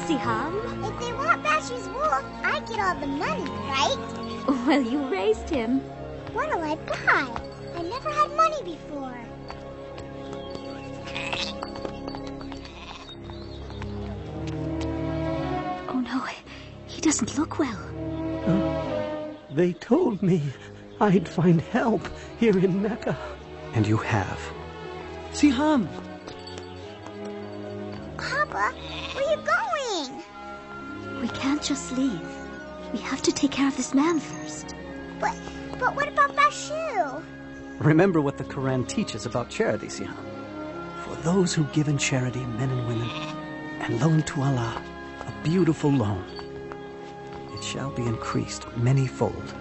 Siham. If they want Bashi's wool, I get all the money, right? Well, you raised him. What'll I buy? I never had money before. Oh no, he doesn't look well. They told me I'd find help here in Mecca. And you have. Siham! Papa, where you going? We can't just leave. We have to take care of this man first. But what about Bashu? Remember what the Quran teaches about charity, Siham. For those who give in charity, men and women, and loan to Allah, a beautiful loan, it shall be increased many-fold.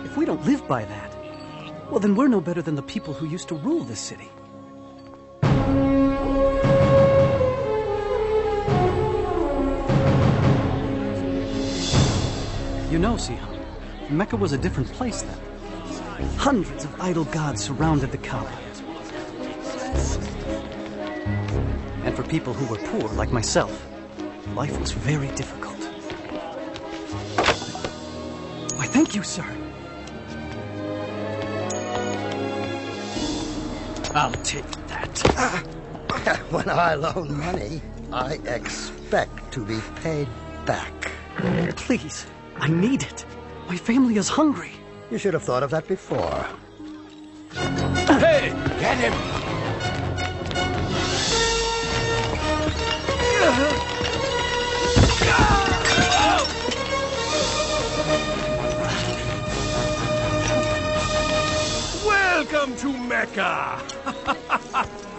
If we don't live by that, well, then we're no better than the people who used to rule this city. You know, Siham, Mecca was a different place then. Hundreds of idol gods surrounded the Kaaba. And for people who were poor, like myself, life was very difficult. Why, thank you, sir. I'll take that. When I loan money, I expect to be paid back. Please, I need it. My family is hungry. You should have thought of that before. Hey, get him! Welcome to Mecca!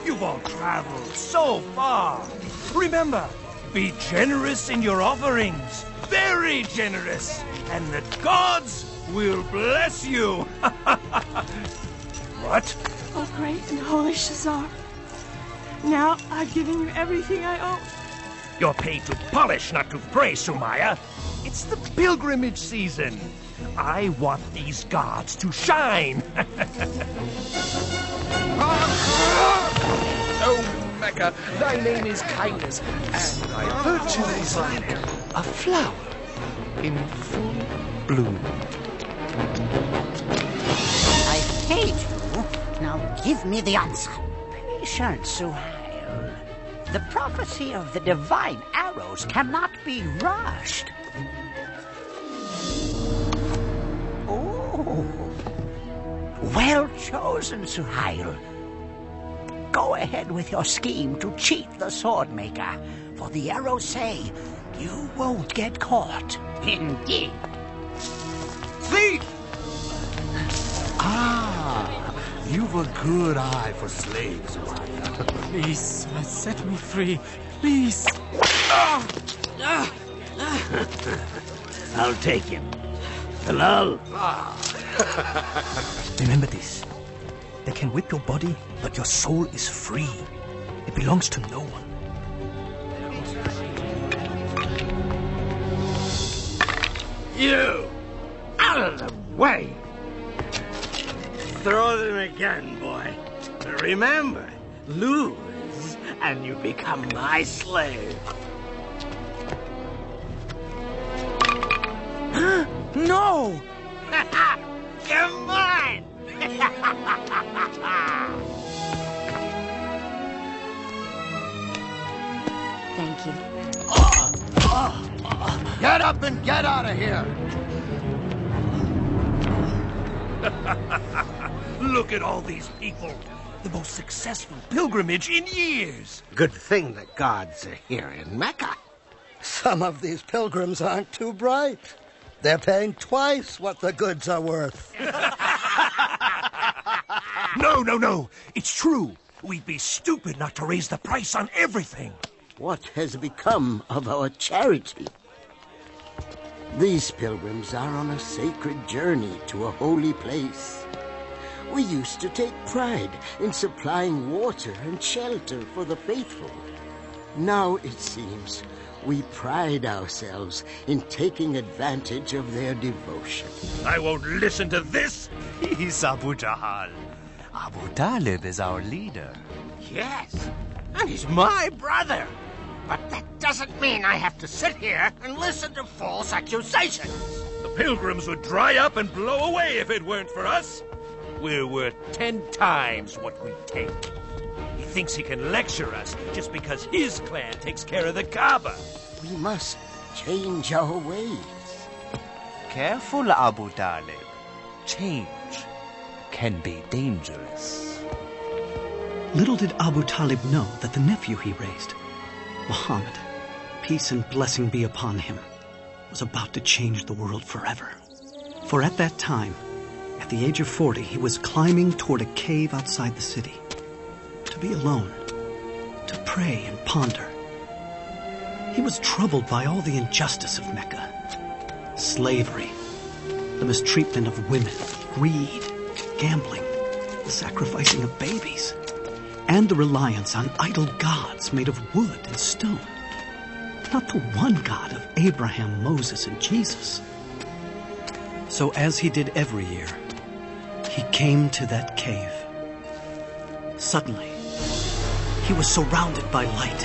You've all traveled so far. Remember, be generous in your offerings. Very generous. And the gods will bless you. What? Oh, great and holy Shazar. Now I've given you everything I own. You're paid to polish, not to pray, Sumaya. It's the pilgrimage season. I want these gods to shine. Oh, Mecca, thy name is kindness, and thy virtue is like a flower in full bloom. I paid you. Now give me the answer. Patient, Suhail. The prophecy of the divine arrows cannot be rushed. Oh, well chosen, Suhail. Go ahead with your scheme to cheat the swordmaker, for the arrows say you won't get caught. Indeed. Thief! Ah, you've a good eye for slaves, Maya. Please, set me free. Please. I'll take him. Halal. Remember this. They can whip your body, but your soul is free. It belongs to no one. You! Out of the way! Throw them again, boy. Remember, lose, and you become my slave. No! You're mine! Thank you. Get up and get out of here! Look at all these people. The most successful pilgrimage in years. Good thing the gods are here in Mecca. Some of these pilgrims aren't too bright. They're paying twice what the goods are worth. No. It's true. We'd be stupid not to raise the price on everything. What has become of our charity? These pilgrims are on a sacred journey to a holy place. We used to take pride in supplying water and shelter for the faithful. Now, it seems, we pride ourselves in taking advantage of their devotion. I won't listen to this. He's Abu Jahal. Abu Talib is our leader. Yes, and he's my brother. But that doesn't mean I have to sit here and listen to false accusations. The pilgrims would dry up and blow away if it weren't for us. We're worth 10 times what we take. He thinks he can lecture us just because his clan takes care of the Kaaba. We must change our ways. Careful, Abu Talib. Change can be dangerous. Little did Abu Talib know that the nephew he raised, Mohammed, peace and blessing be upon him, was about to change the world forever. For at that time, at the age of 40, he was climbing toward a cave outside the city, to be alone, to pray and ponder. He was troubled by all the injustice of Mecca. Slavery, the mistreatment of women, greed, gambling, the sacrificing of babies, and the reliance on idol gods made of wood and stone. Not the one God of Abraham, Moses, and Jesus. So as he did every year, he came to that cave. Suddenly, he was surrounded by light.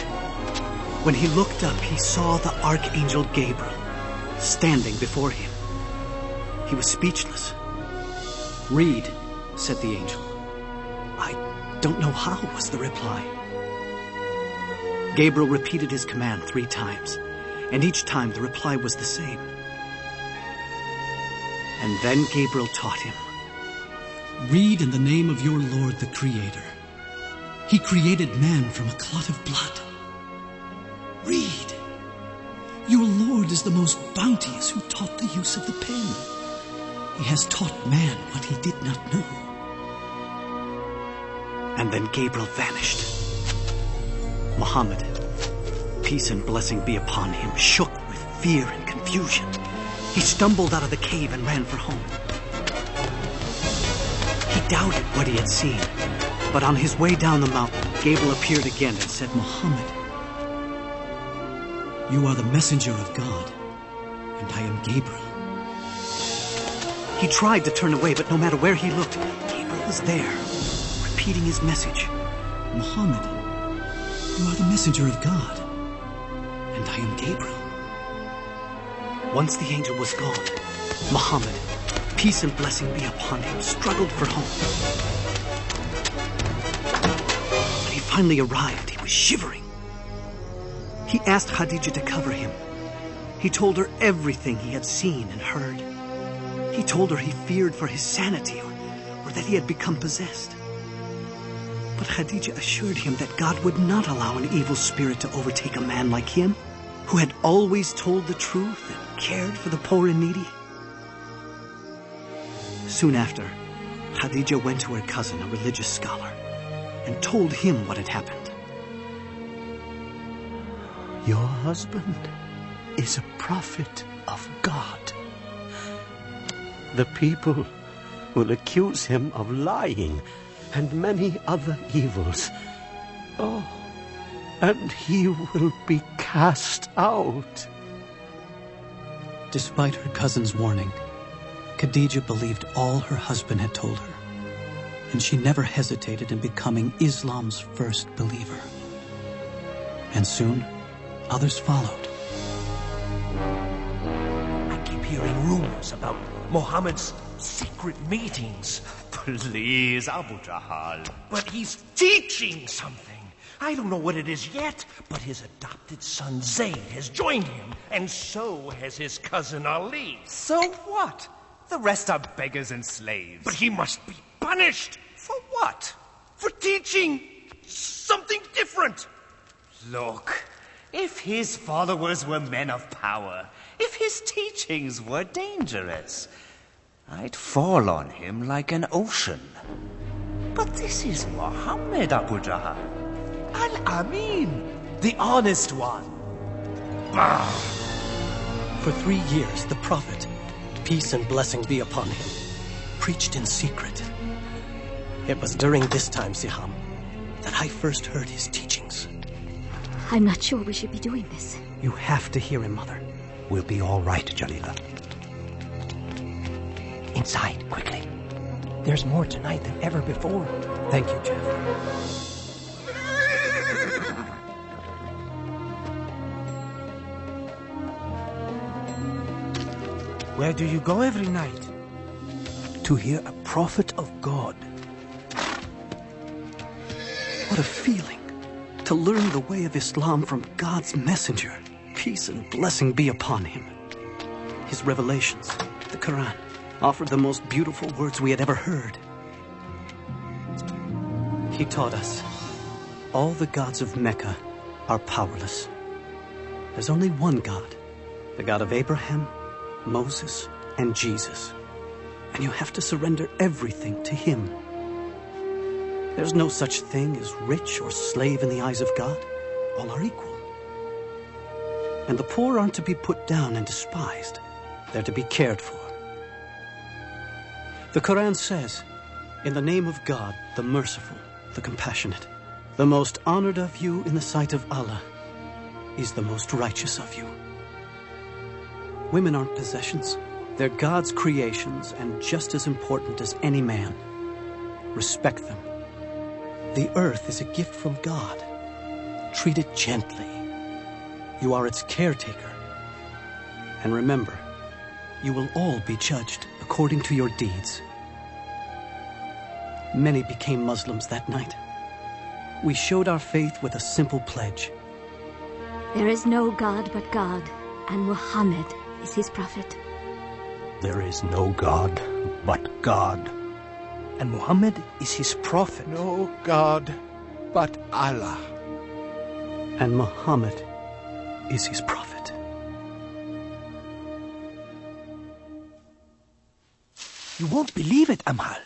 When he looked up, he saw the Archangel Gabriel standing before him. He was speechless. "Read," said the angel. "I don't know how," was the reply. Gabriel repeated his command 3 times, and each time the reply was the same. And then Gabriel taught him, "Read in the name of your Lord the Creator. He created man from a clot of blood. Read. Your Lord is the most bounteous who taught the use of the pen. He has taught man what he did not know." And then Gabriel vanished. Mohammed, peace and blessing be upon him, shook with fear and confusion. He stumbled out of the cave and ran for home. He doubted what he had seen, but on his way down the mountain, Gabriel appeared again and said, "Mohammed, you are the messenger of God, and I am Gabriel." He tried to turn away, but no matter where he looked, Gabriel was there, repeating his message. "Mohammed, you are the messenger of God, and I am Gabriel." Once the angel was gone, Mohammed, peace and blessing be upon him, struggled for home. When he finally arrived, he was shivering. He asked Khadija to cover him. He told her everything he had seen and heard. He told her he feared for his sanity or that he had become possessed. But Khadija assured him that God would not allow an evil spirit to overtake a man like him, who had always told the truth and cared for the poor and needy. Soon after, Khadija went to her cousin, a religious scholar, and told him what had happened. "Your husband is a prophet of God. The people will accuse him of lying and many other evils. Oh, and he will be cast out." Despite her cousin's warning, Khadija believed all her husband had told her, and she never hesitated in becoming Islam's first believer. And soon, others followed. I keep hearing rumors about Mohammed's secret meetings. Please, Abu Jahal. But he's teaching something. I don't know what it is yet, but his adopted son Zayd has joined him, and so has his cousin Ali. So what? The rest are beggars and slaves. But he must be punished. For what? For teaching something different. Look, if his followers were men of power, if his teachings were dangerous, I'd fall on him like an ocean. But this is Mohammed, Abu Jahal. Al-Amin, the honest one. Bah! For 3 years, the Prophet, peace and blessing be upon him, preached in secret. It was during this time, Siham, that I first heard his teachings. I'm not sure we should be doing this. You have to hear him, Mother. We'll be all right, Jalila. Inside, quickly. There's more tonight than ever before. Thank you, Jafar. Where do you go every night? To hear a prophet of God. What a feeling to learn the way of Islam from God's messenger. Peace and blessing be upon him. His revelations, the Quran, offered the most beautiful words we had ever heard. He taught us all the gods of Mecca are powerless. There's only one God, the God of Abraham, Moses, and Jesus. And you have to surrender everything to him. There's no such thing as rich or slave in the eyes of God. All are equal. And the poor aren't to be put down and despised. They're to be cared for. The Quran says, in the name of God, the merciful, the compassionate, the most honored of you in the sight of Allah is the most righteous of you. Women aren't possessions. They're God's creations and just as important as any man. Respect them. The earth is a gift from God. Treat it gently. You are its caretaker. And remember, you will all be judged according to your deeds. Many became Muslims that night. We showed our faith with a simple pledge. There is no God but God, and Muhammad is his prophet. There is no God but God, and Muhammad is his prophet. No God but Allah. And Muhammad is his prophet. You won't believe it, Amal.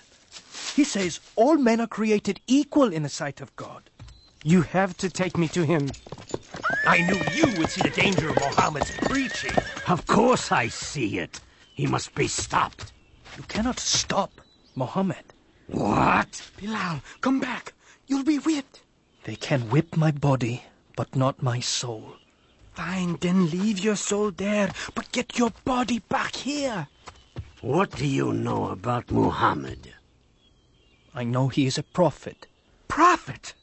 He says all men are created equal in the sight of God. You have to take me to him. I knew you would see the danger of Mohammed's preaching. Of course I see it. He must be stopped. You cannot stop Mohammed. What? Bilal, come back. You'll be whipped. They can whip my body, but not my soul. Fine, then leave your soul there, but get your body back here. What do you know about Mohammed? I know he is a prophet. Prophet?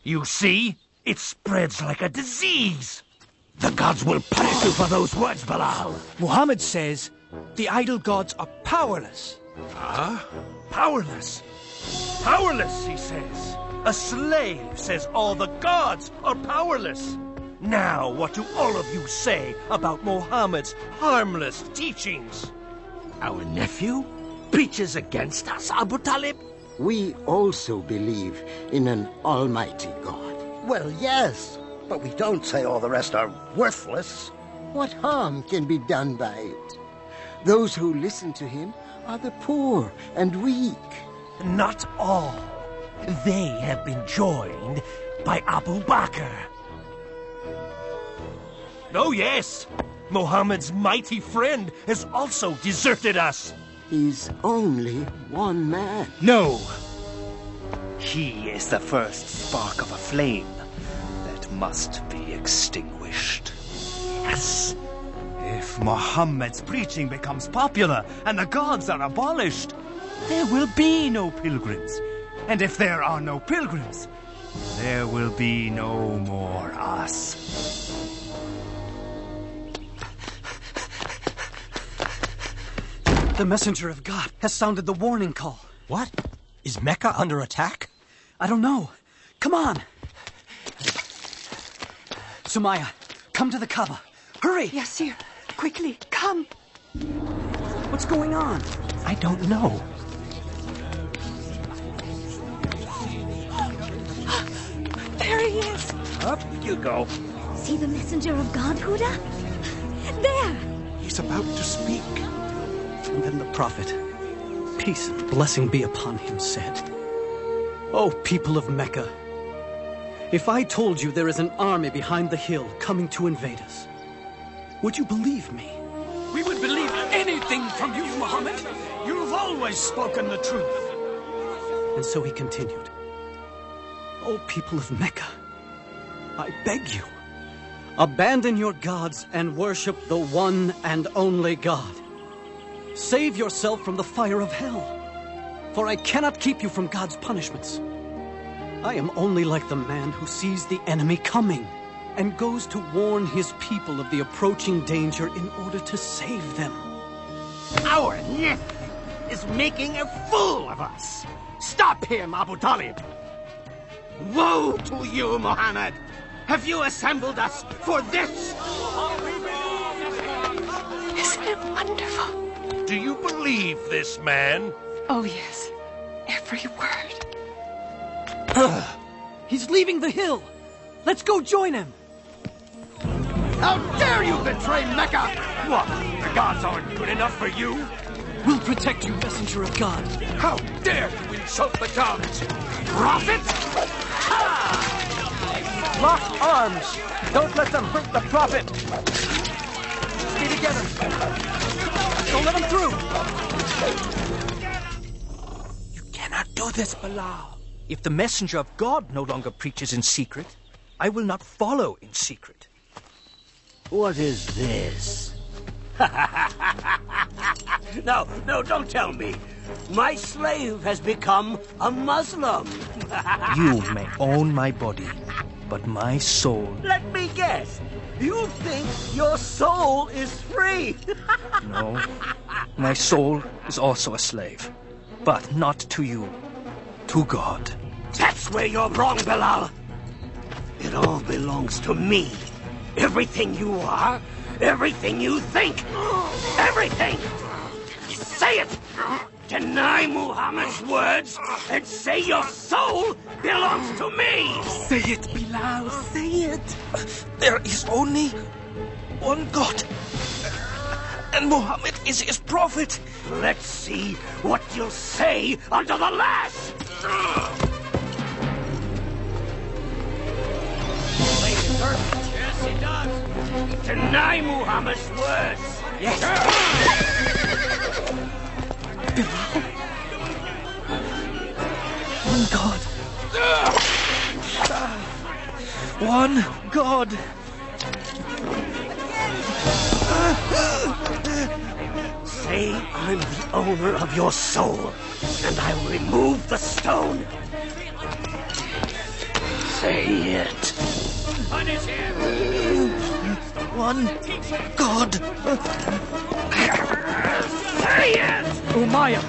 You see? It spreads like a disease. The gods will punish you for those words, Bilal. Muhammad says the idol gods are powerless. Ah? Powerless. Powerless, he says. A slave says all the gods are powerless. Now, what do all of you say about Muhammad's harmless teachings? Our nephew preaches against us, Abu Talib? We also believe in an almighty God. Well, yes, but we don't say all the rest are worthless. What harm can be done by it? Those who listen to him are the poor and weak. Not all. They have been joined by Abu Bakr. Oh, yes. Muhammad's mighty friend has also deserted us. He's only one man. No. He is the first spark of a flame that must be extinguished. Yes. If Muhammad's preaching becomes popular and the gods are abolished, there will be no pilgrims. And if there are no pilgrims, there will be no more us. The messenger of God has sounded the warning call. What? Is Mecca under attack? I don't know. Come on. Sumaya, come to the Kaaba. Hurry! Yasir, quickly, come. What's going on? I don't know. There he is. Up you go. See the messenger of God, Huda? There! He's about to speak. And then the prophet, peace and blessing be upon him, said, "O people of Mecca, if I told you there is an army behind the hill coming to invade us, would you believe me?" We would believe anything from you, Muhammad. You've always spoken the truth. And so he continued, "O people of Mecca, I beg you, abandon your gods and worship the one and only God. Save yourself from the fire of hell, for I cannot keep you from God's punishments. I am only like the man who sees the enemy coming and goes to warn his people of the approaching danger in order to save them. Our nephew is making a fool of us. Stop him, Abu Talib. Woe to you, Mohammed. Have you assembled us for this? Isn't it wonderful? Do you believe this man? Oh, yes. Every word. He's leaving the hill. Let's go join him. How dare you betray Mecca? What? The gods aren't good enough for you? We'll protect you, messenger of God. How dare you insult the gods? Prophet? Lock arms. Don't let them hurt the prophet. Stay together. Don't let them through. You cannot do this, Bilal. If the messenger of God no longer preaches in secret, I will not follow in secret. What is this? No, don't tell me. My slave has become a Muslim. You may own my body, but my soul... Let me guess. You think your soul is free? No. My soul is also a slave, but not to you. To God. That's where you're wrong, Bilal. It all belongs to me. Everything you are, everything you think, everything. Say it. Deny Muhammad's words and say your soul belongs to me. Say it, Bilal, say it. There is only one God, and Mohammed is his prophet. Let's see what you'll say under the lash. Yes, he does. Deny Muhammad's words. Yes. Bilal. One God. One God. Say I'm the owner of your soul, and I will remove the stone. Say it. Punish him. One God. Say it. Umayyah,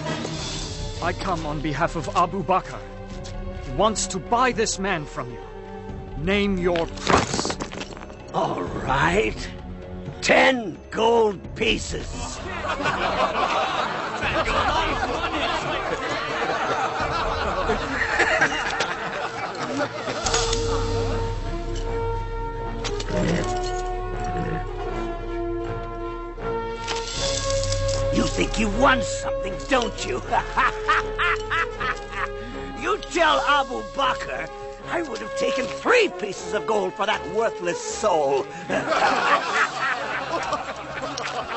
I come on behalf of Abu Bakr. He wants to buy this man from you. Name your price. All right. 10 gold pieces. You think you won something, don't you? You tell Abu Bakr I would have taken 3 pieces of gold for that worthless soul.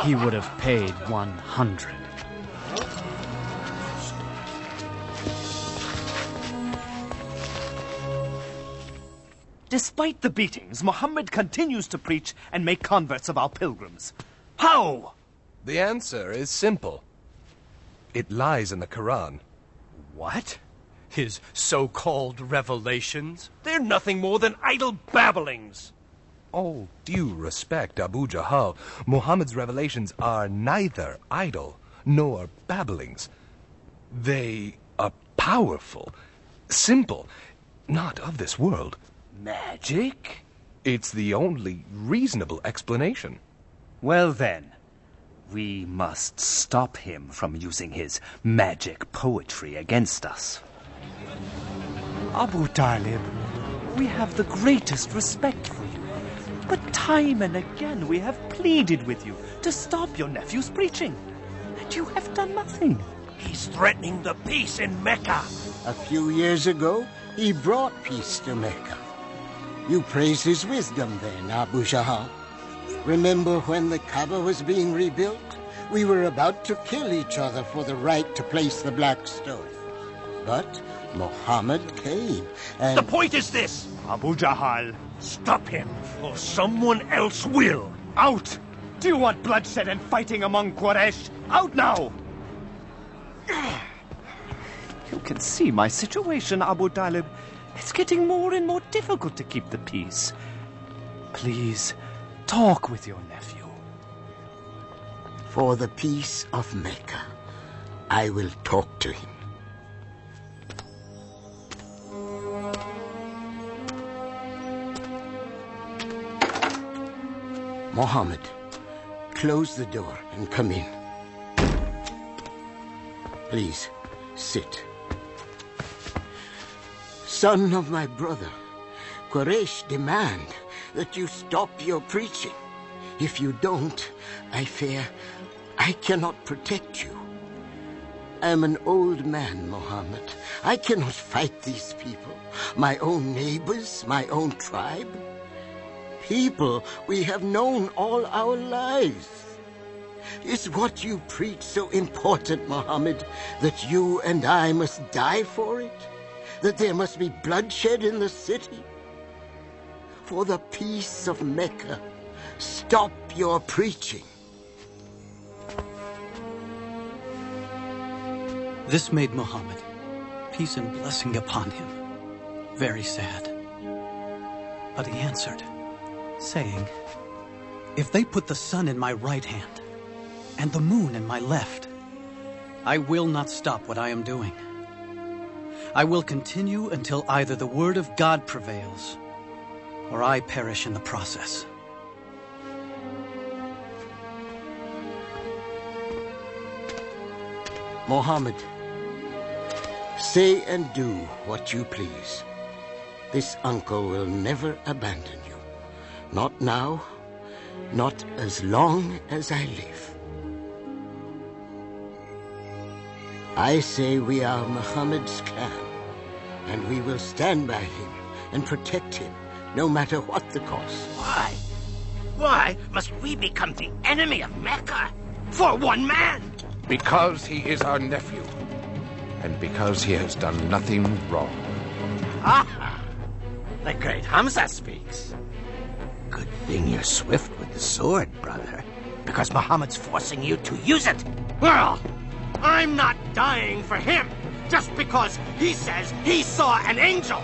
He would have paid 100. Despite the beatings, Mohammed continues to preach and make converts of our pilgrims. How? The answer is simple. It lies in the Quran. What? His so-called revelations? They're nothing more than idle babblings. All due respect, Abu Jahal, Muhammad's revelations are neither idle nor babblings. They are powerful, simple, not of this world. Magic? It's the only reasonable explanation. Well then, we must stop him from using his magic poetry against us. Abu Talib, we have the greatest respect for you. But time and again we have pleaded with you to stop your nephew's preaching. And you have done nothing. He's threatening the peace in Mecca. A few years ago, he brought peace to Mecca. You praised his wisdom then, Abu Jahal. Remember when the Kaaba was being rebuilt? We were about to kill each other for the right to place the black stone. But Mohammed came, and... The point is this, Abu Jahal. Stop him, or someone else will. Out! Do you want bloodshed and fighting among Quraysh? Out now! You can see my situation, Abu Talib. It's getting more and more difficult to keep the peace. Please, talk with your nephew. For the peace of Mecca, I will talk to him. Mohammed, close the door and come in. Please, sit. Son of my brother, Quraysh demand that you stop your preaching. If you don't, I fear I cannot protect you. I am an old man, Mohammed. I cannot fight these people, my own neighbors, my own tribe. People we have known all our lives. Is what you preach so important, Mohammed, that you and I must die for it? That there must be bloodshed in the city? For the peace of Mecca, stop your preaching. This made Mohammed, peace and blessing upon him, very sad. But he answered, saying, "If they put the sun in my right hand and the moon in my left, I will not stop what I am doing. I will continue until either the word of God prevails or I perish in the process." Mohammed, say and do what you please. This uncle will never abandon you. Not now, not as long as I live. I say we are Muhammad's clan, and we will stand by him and protect him, no matter what the cost. Why? Why must we become the enemy of Mecca for one man? Because he is our nephew, and because he has done nothing wrong. Aha! The great Hamza speaks. Good thing you're swift with the sword, brother, because Muhammad's forcing you to use it. Well, I'm not dying for him just because he says he saw an angel.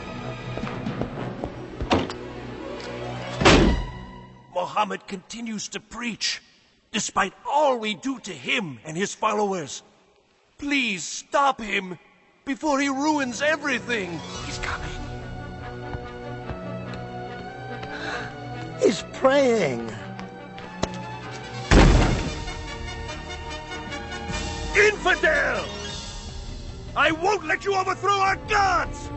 Mohammed continues to preach, despite all we do to him and his followers. Please stop him before he ruins everything. He's coming. He's praying. Infidel! I won't let you overthrow our gods!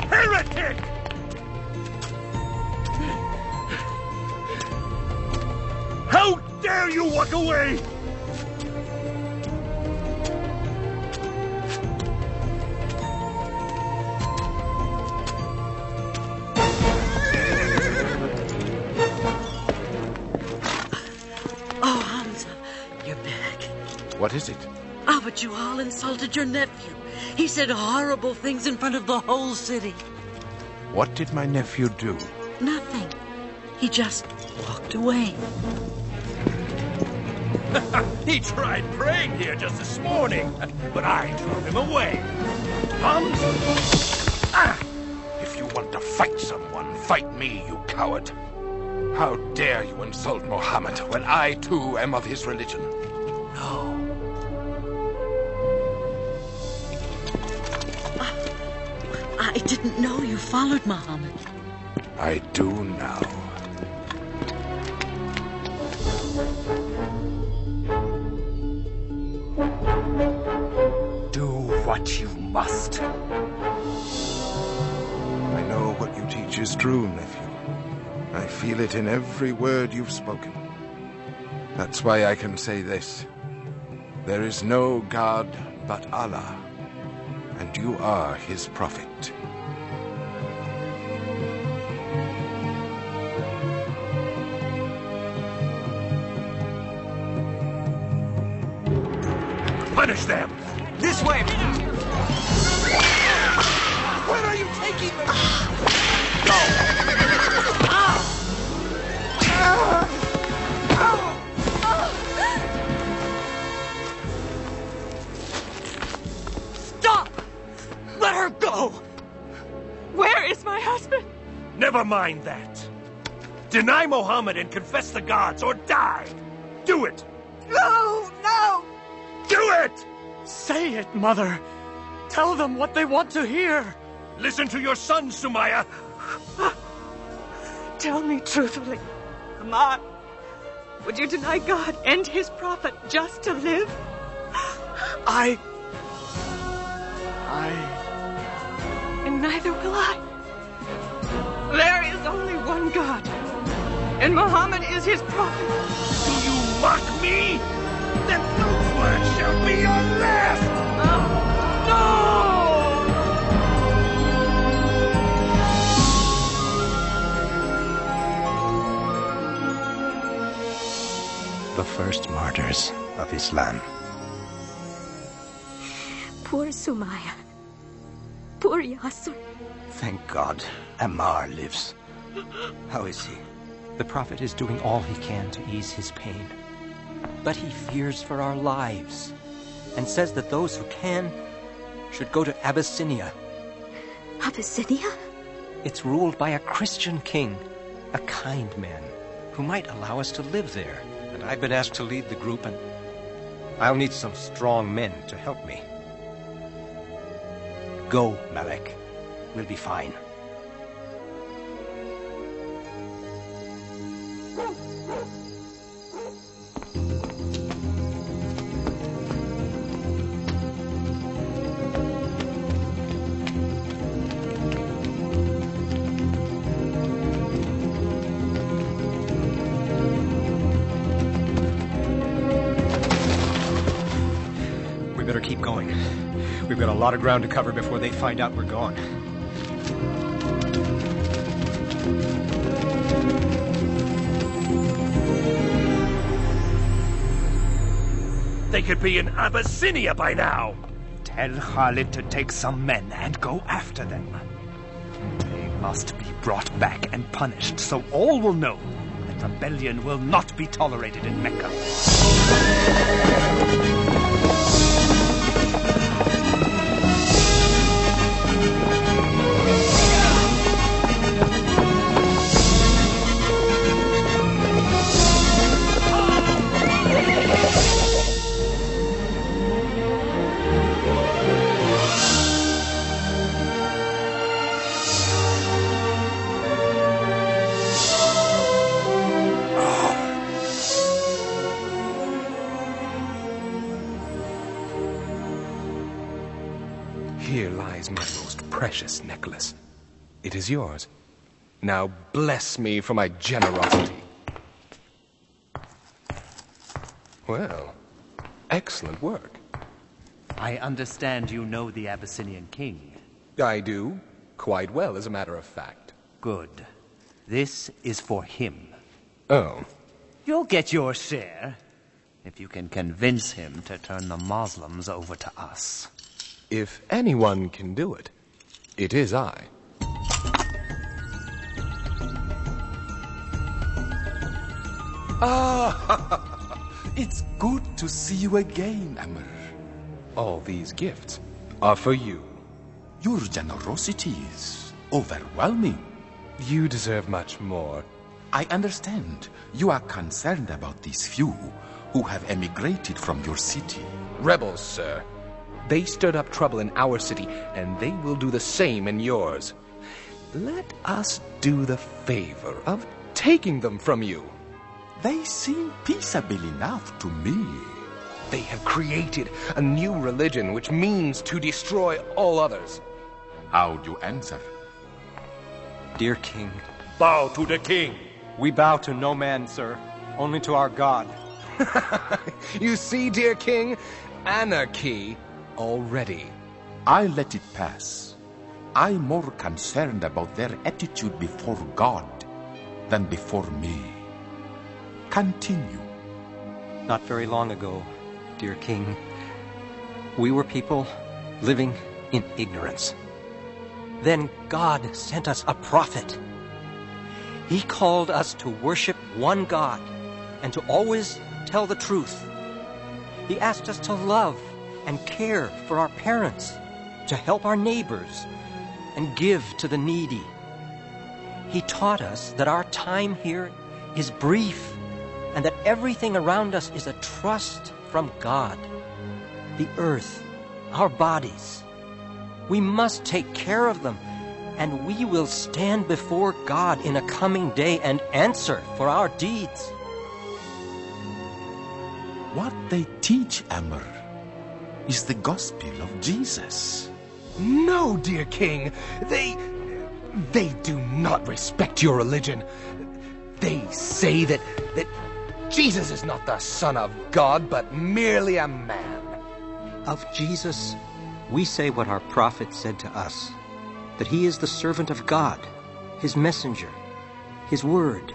Heretic! How dare you walk away! Oh, Hamza, you're back. What is it? Abu Juhal insulted your nephew. He said horrible things in front of the whole city. What did my nephew do? Nothing. He just walked away. He tried praying here just this morning, but I drove him away. If you want to fight someone, fight me, you coward. How dare you insult Mohammed when I, too, am of his religion? No. I didn't know you followed Mohammed. I do now. Do what you must. I know what you teach is true, nephew. I feel it in every word you've spoken. That's why I can say this. There is no God but Allah, and you are his prophet. Punish them! This way! Where are you taking them? Stop! Let her go! Where is my husband? Never mind that. Deny Mohammed and confess the gods, or die! Do it, No, no! Do it! Say it, Mother. Tell them what they want to hear. Listen to your son, Sumaya. Tell me truthfully, Ahmad, would you deny God and his prophet just to live? And neither will I. There is only one God, and Muhammad is his prophet. Do you mock me? Then those words shall be your last! No! The first martyrs of Islam. Poor Sumaya. Poor Yasser. Thank God, Ammar lives. How is he? The Prophet is doing all he can to ease his pain. But he fears for our lives and says that those who can should go to Abyssinia. Abyssinia? It's ruled by a Christian king, a kind man, who might allow us to live there. And I've been asked to lead the group, and I'll need some strong men to help me. Go, Malek. We'll be fine. We better keep going. We've got a lot of ground to cover before they find out we're gone. They could be in Abyssinia by now. Tell Khalid to take some men and go after them. They must be brought back and punished so all will know that rebellion will not be tolerated in Mecca. Here lies my most precious necklace. It is yours. Now bless me for my generosity. Well, excellent work. I understand you know the Abyssinian king. I do. Quite well, as a matter of fact. Good. This is for him. Oh. You'll get your share if you can convince him to turn the Muslims over to us. If anyone can do it, it is I. Ah, it's good to see you again, Amr. All these gifts are for you. Your generosity is overwhelming. You deserve much more. I understand you are concerned about these few who have emigrated from your city. Rebels, sir. They stirred up trouble in our city, and they will do the same in yours. Let us do the favor of taking them from you. They seem peaceable enough to me. They have created a new religion which means to destroy all others. How do you answer? Dear King. Bow to the king. We bow to no man, sir. Only to our God. You see, dear king, anarchy already. I let it pass. I'm more concerned about their attitude before God than before me. Continue. Not very long ago, dear King, we were people living in ignorance. Then God sent us a prophet. He called us to worship one God and to always tell the truth. He asked us to love and care for our parents, to help our neighbors, and give to the needy. He taught us that our time here is brief and that everything around us is a trust from God. The earth, our bodies. We must take care of them, and we will stand before God in a coming day and answer for our deeds. What they teach, Amr, is the gospel of Jesus. No, dear king. They do not respect your religion. They say that Jesus is not the Son of God, but merely a man. Of Jesus, we say what our prophet said to us, that he is the servant of God, his messenger, his word,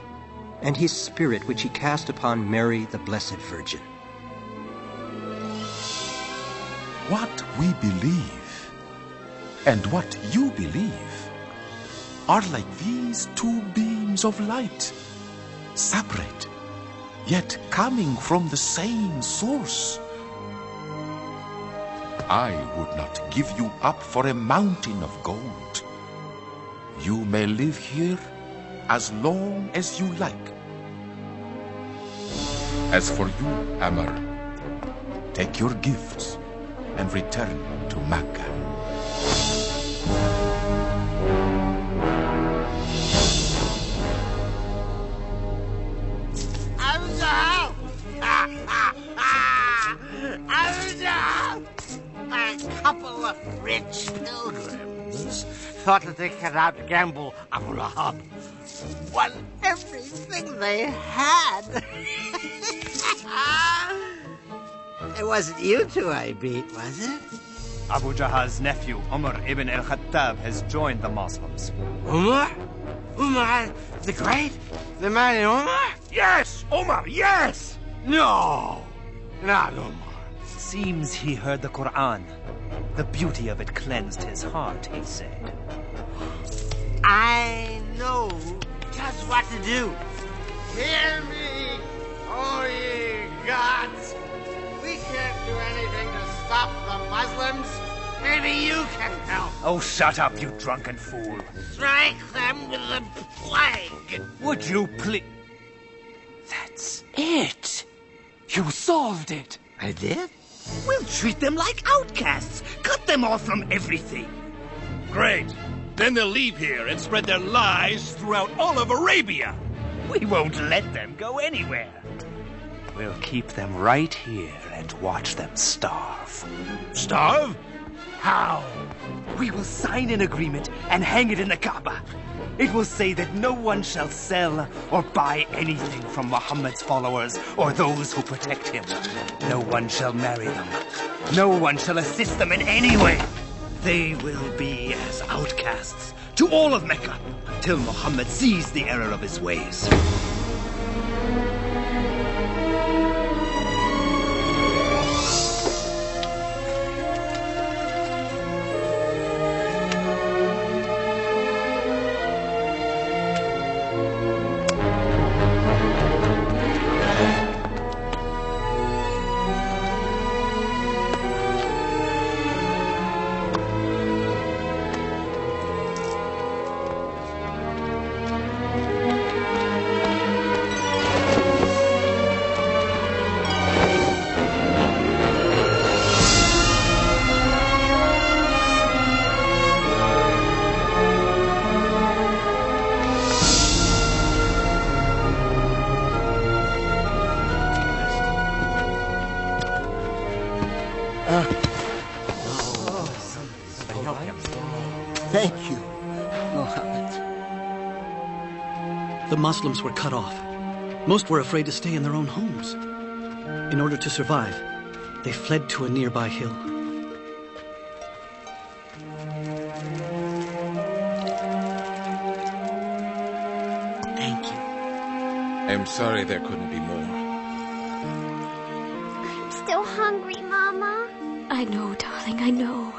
and his spirit which he cast upon Mary, the Blessed Virgin. What we believe and what you believe are like these two beams of light, separate, yet coming from the same source. I would not give you up for a mountain of gold. You may live here as long as you like. As for you, Amr, take your gifts and return to Mecca. A couple of rich pilgrims thought that they could outgamble Abu Lahab. Won everything they had. It wasn't you two I beat, was it? Abu Jahal's nephew, Umar ibn al-Khattab, has joined the Muslims. Umar? Umar the Great? The mighty Umar? Yes, Umar, yes! No, not Umar. Seems he heard the Quran. The beauty of it cleansed his heart, he said. I know just what to do. Hear me, O ye gods. We can't do anything to stop the Muslims. Maybe you can help. Oh, shut up, you drunken fool. Strike them with the plague. Would you please... That's it. You solved it. I did? We'll treat them like outcasts. Cut them off from everything. Great. Then they'll leave here and spread their lies throughout all of Arabia. We won't let them go anywhere. We'll keep them right here and watch them starve. Starve? How? We will sign an agreement and hang it in the Kaaba. It will say that no one shall sell or buy anything from Muhammad's followers or those who protect him. No one shall marry them. No one shall assist them in any way. They will be as outcasts to all of Mecca until Muhammad sees the error of his ways. Thank you, Mohammed. The Muslims were cut off. Most were afraid to stay in their own homes. In order to survive, they fled to a nearby hill. Thank you. I'm sorry there couldn't be more. I'm still hungry, Mama. I know, darling, I know.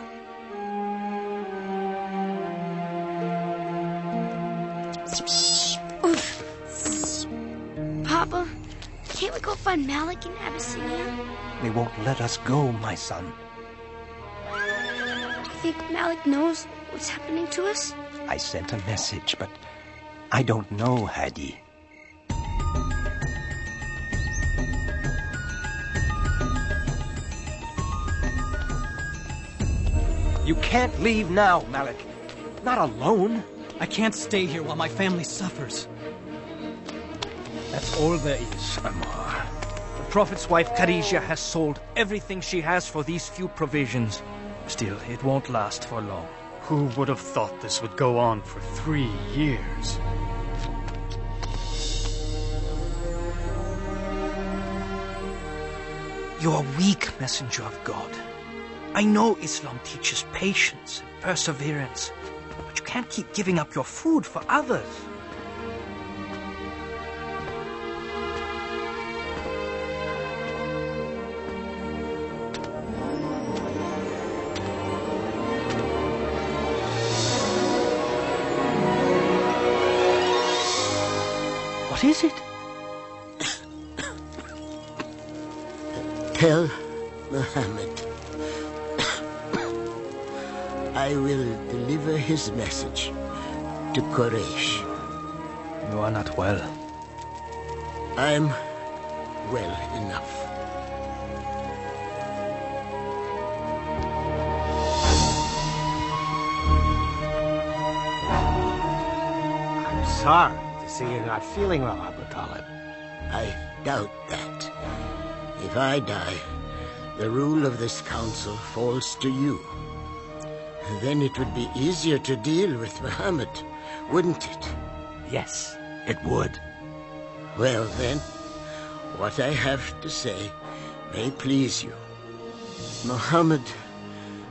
Papa, can't we go find Malik in Abyssinia? They won't let us go, my son. Do you think Malik knows what's happening to us? I sent a message, but I don't know, Hadi. You can't leave now, Malik. Not alone. I can't stay here while my family suffers. That's all there is, Ammar. The Prophet's wife, Khadijah, has sold everything she has for these few provisions. Still, it won't last for long. Who would have thought this would go on for 3 years? You're a weak messenger of God. I know Islam teaches patience and perseverance, but you can't keep giving up your food for others. What is it? Tell Mohammed I will deliver his message to Quraysh. You are not well. I'm well enough. I'm sorry to see you're not feeling well, Abu Talib. I doubt that. If I die, the rule of this council falls to you. Then it would be easier to deal with Mohammed, wouldn't it? Yes, it would. Well then, what I have to say may please you. Mohammed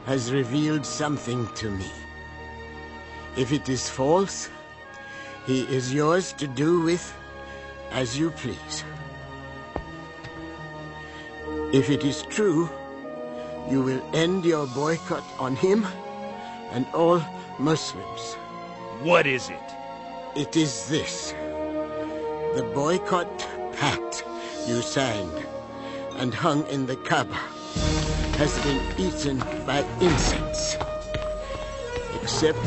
has revealed something to me. If it is false, he is yours to do with as you please. If it is true, you will end your boycott on him and all Muslims. What is it? It is this. The boycott pact you signed and hung in the Kaaba has been eaten by insects, except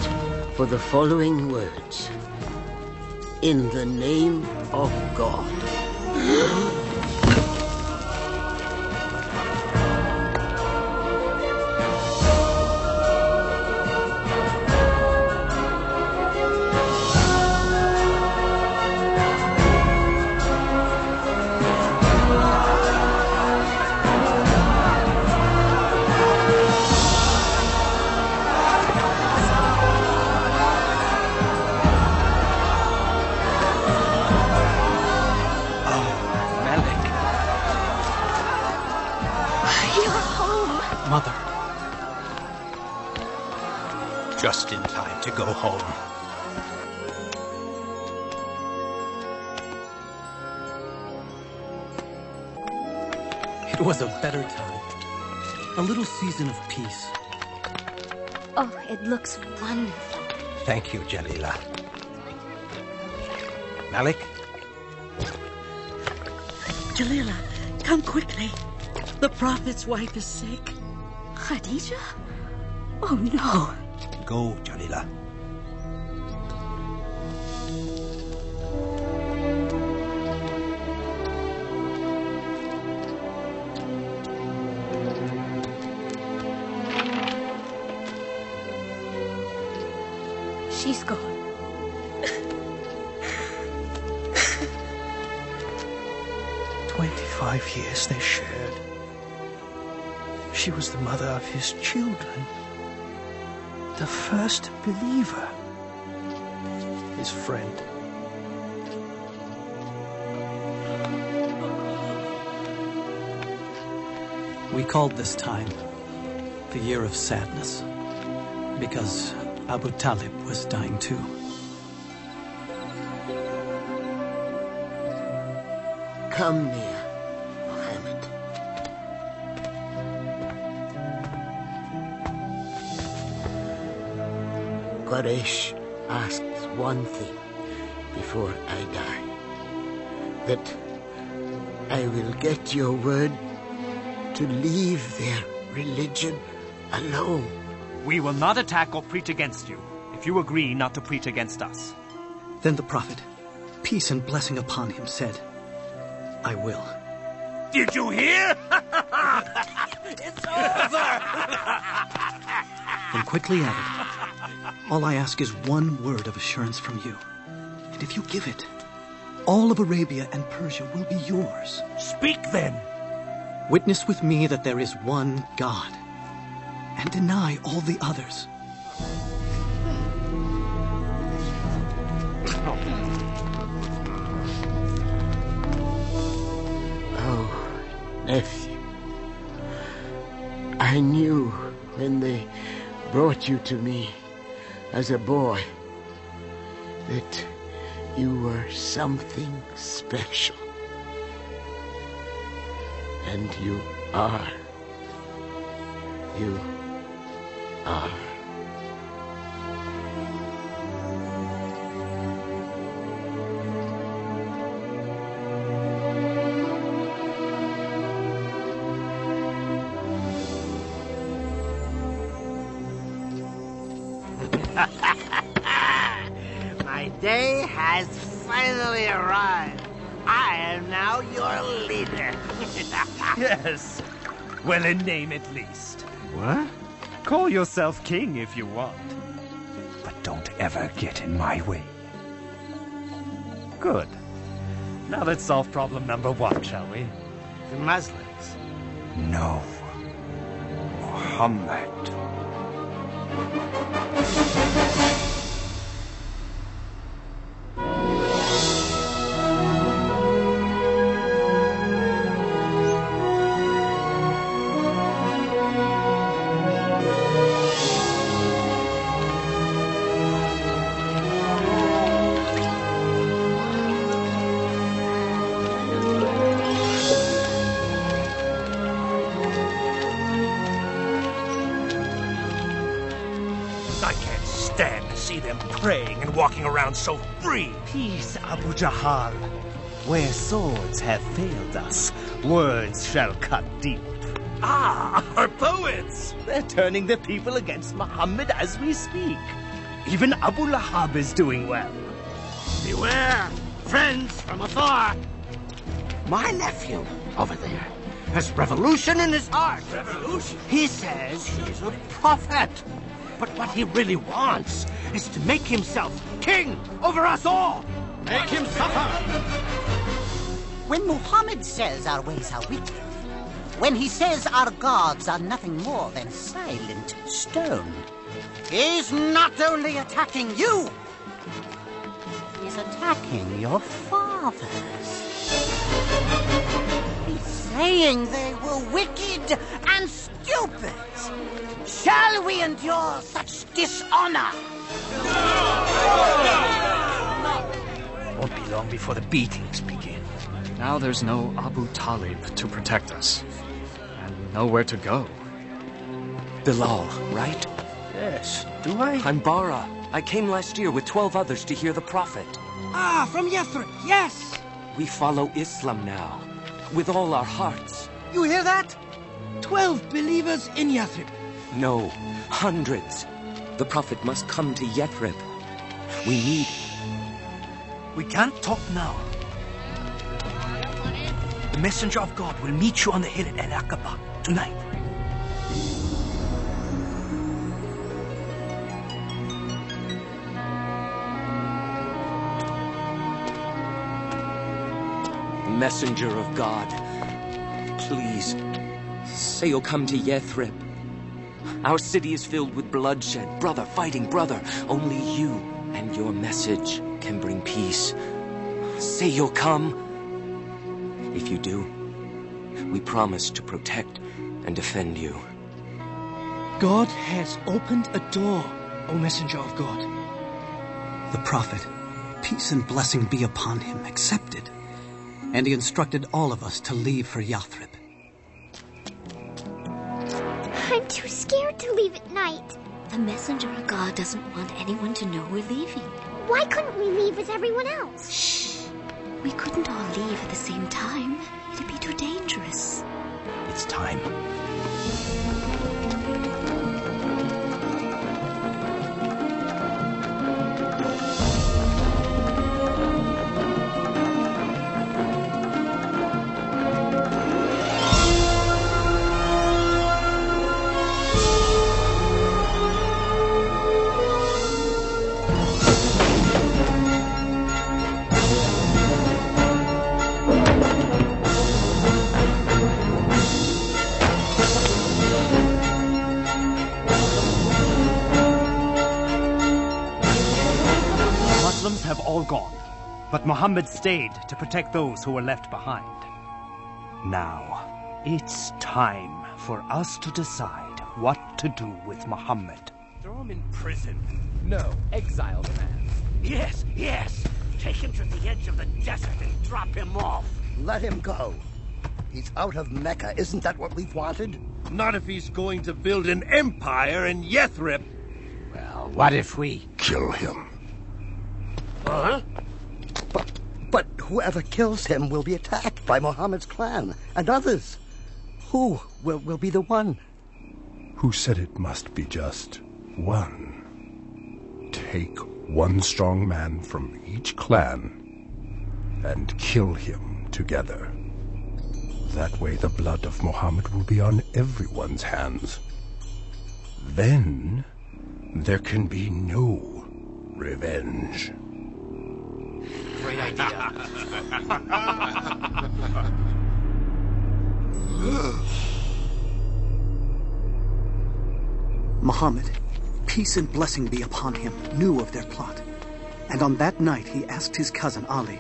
for the following words. In the name of God. Mother. Just in time to go home. It was a better time. A little season of peace. Oh, it looks wonderful. Thank you, Jalila. Malik? Jalila, come quickly. The Prophet's wife is sick. Khadijah? Oh, no. Go, Jalila. She's gone. 25 years they shared. She was the mother of his children. The first believer. His friend. We called this time the Year of Sadness, because Abu Talib was dying too. Come near, Mohammed. Quraysh asks one thing before I die. That I will get your word to leave their religion alone. We will not attack or preach against you, if you agree not to preach against us. Then the Prophet, peace and blessing upon him, said, I will. Did you hear? It's over! Then quickly added, all I ask is one word of assurance from you. And if you give it, all of Arabia and Persia will be yours. Speak then. Witness with me that there is one God, and deny all the others. Oh, nephew. I knew when they brought you to me as a boy that you were something special. And you are. You are. My day has finally arrived. I am now your leader. Yes. Well, in name at least. What? Call yourself king if you want. But don't ever get in my way. Good. Now let's solve problem number 1, shall we? The Muslims. No. Mohammed. Praying and walking around so free. Peace, Abu Jahal. Where swords have failed us, words shall cut deep. Ah, our poets! They're turning the people against Muhammad as we speak. Even Abu Lahab is doing well. Beware, friends from afar. My nephew over there has revolution in his heart. Revolution? He says he's a prophet. But what he really wants is to make himself king over us all. Make him suffer. When Mohammed says our ways are wicked, when he says our gods are nothing more than silent stone, he's not only attacking you, he's attacking your fathers. He's saying they were wicked and stupid. Shall we endure such dishonor? Won't be long before the beatings begin. Now there's no Abu Talib to protect us. And nowhere to go. Bilal, right? Yes. Do I? I'm Bara. I came last year with 12 others to hear the Prophet. Ah, from Yathrib, yes. We follow Islam now, with all our hearts. You hear that? 12 believers in Yathrib. No, hundreds. The Prophet must come to Yathrib. We need... We can't talk now. The messenger of God will meet you on the hill at Al-Aqaba tonight. Messenger of God, please, say you'll come to Yathrib. Our city is filled with bloodshed, brother fighting brother. Only you and your message can bring peace. Say you'll come. If you do, we promise to protect and defend you. God has opened a door, O Messenger of God. The Prophet, peace and blessing be upon him, accepted. And he instructed all of us to leave for Yathrib. I'm too scared to leave at night. The messenger of God doesn't want anyone to know we're leaving. Why couldn't we leave with everyone else? Shh. We couldn't all leave at the same time. It'd be too dangerous. It's time. But Mohammed stayed to protect those who were left behind. Now, it's time for us to decide what to do with Mohammed. Throw him in prison. No, exile the man. Yes, yes. Take him to the edge of the desert and drop him off. Let him go. He's out of Mecca. Isn't that what we've wanted? Not if he's going to build an empire in Yathrib. Well, what if we kill him? Huh? But whoever kills him will be attacked by Mohammed's clan and others. Who will be the one? Who said it must be just one? Take one strong man from each clan and kill him together. That way the blood of Mohammed will be on everyone's hands. Then there can be no revenge. Great idea. Mohammed, peace and blessing be upon him, knew of their plot. And on that night he asked his cousin Ali,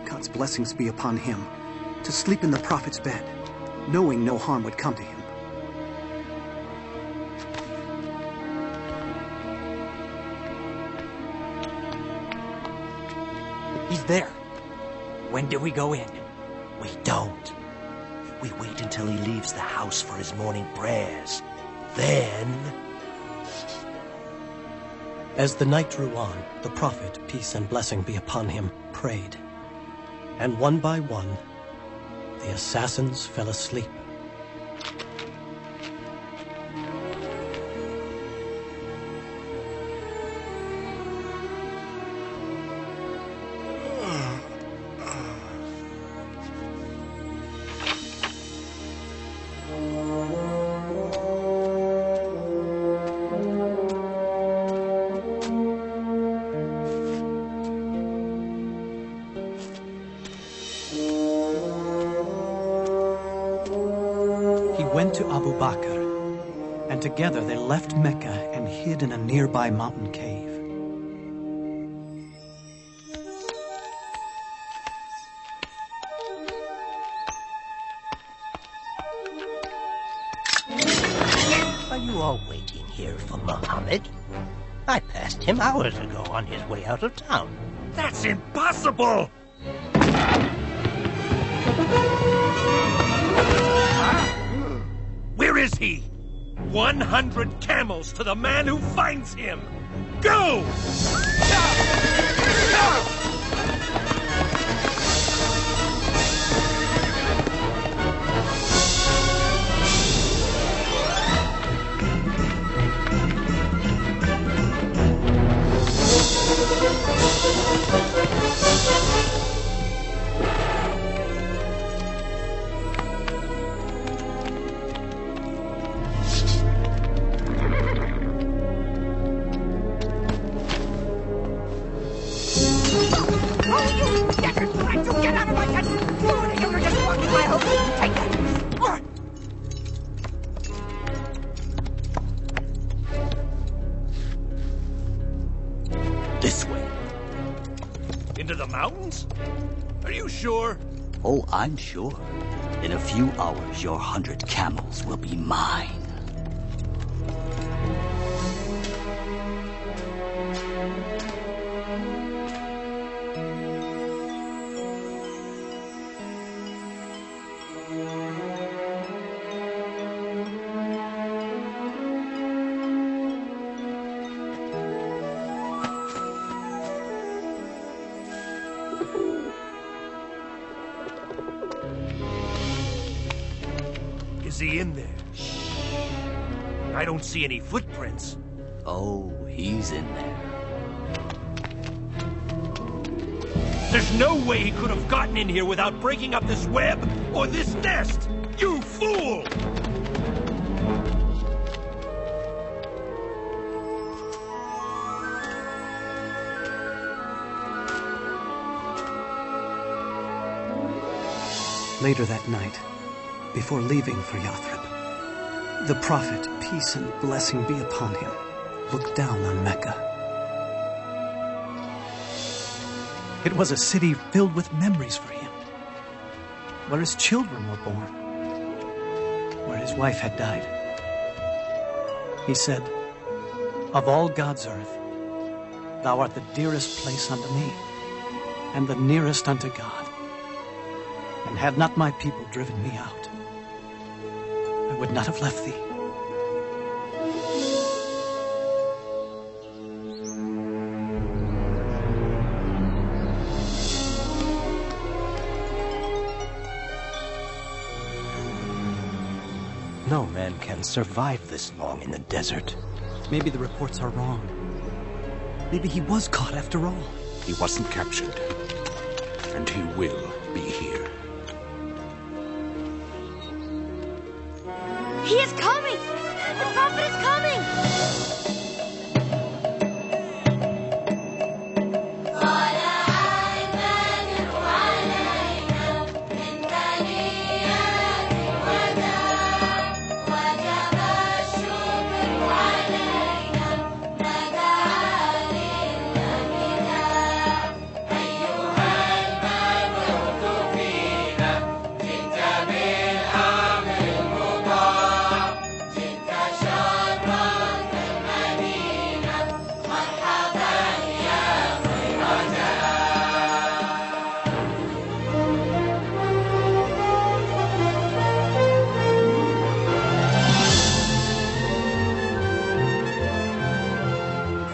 God's blessings be upon him, to sleep in the Prophet's bed, knowing no harm would come to him. He's there. When do we go in? We don't. We wait until he leaves the house for his morning prayers. Then... As the night drew on, the Prophet, peace and blessing be upon him, prayed. And one by one, the assassins fell asleep. Together they left Mecca and hid in a nearby mountain cave. Are you all waiting here for Mohammed? I passed him hours ago on his way out of town. That's impossible! Where is he? 100 camels to the man who finds him! Go! This way. Into the mountains? Are you sure? Oh, I'm sure. In a few hours, your 100 camels will be mine. Is he in there? I don't see any footprints. Oh, he's in there. There's no way he could have gotten in here without breaking up this web or this nest! You fool! Later that night, before leaving for Yathrib, the Prophet, peace and blessing be upon him, looked down on Mecca. It was a city filled with memories for him, where his children were born, where his wife had died. He said, "Of all God's earth, thou art the dearest place unto me, and the nearest unto God. And had not my people driven me out, I would not have left thee." No man can survive this long in the desert. Maybe the reports are wrong. Maybe he was caught after all. He wasn't captured, and he will be here. He is coming! The prophet is coming!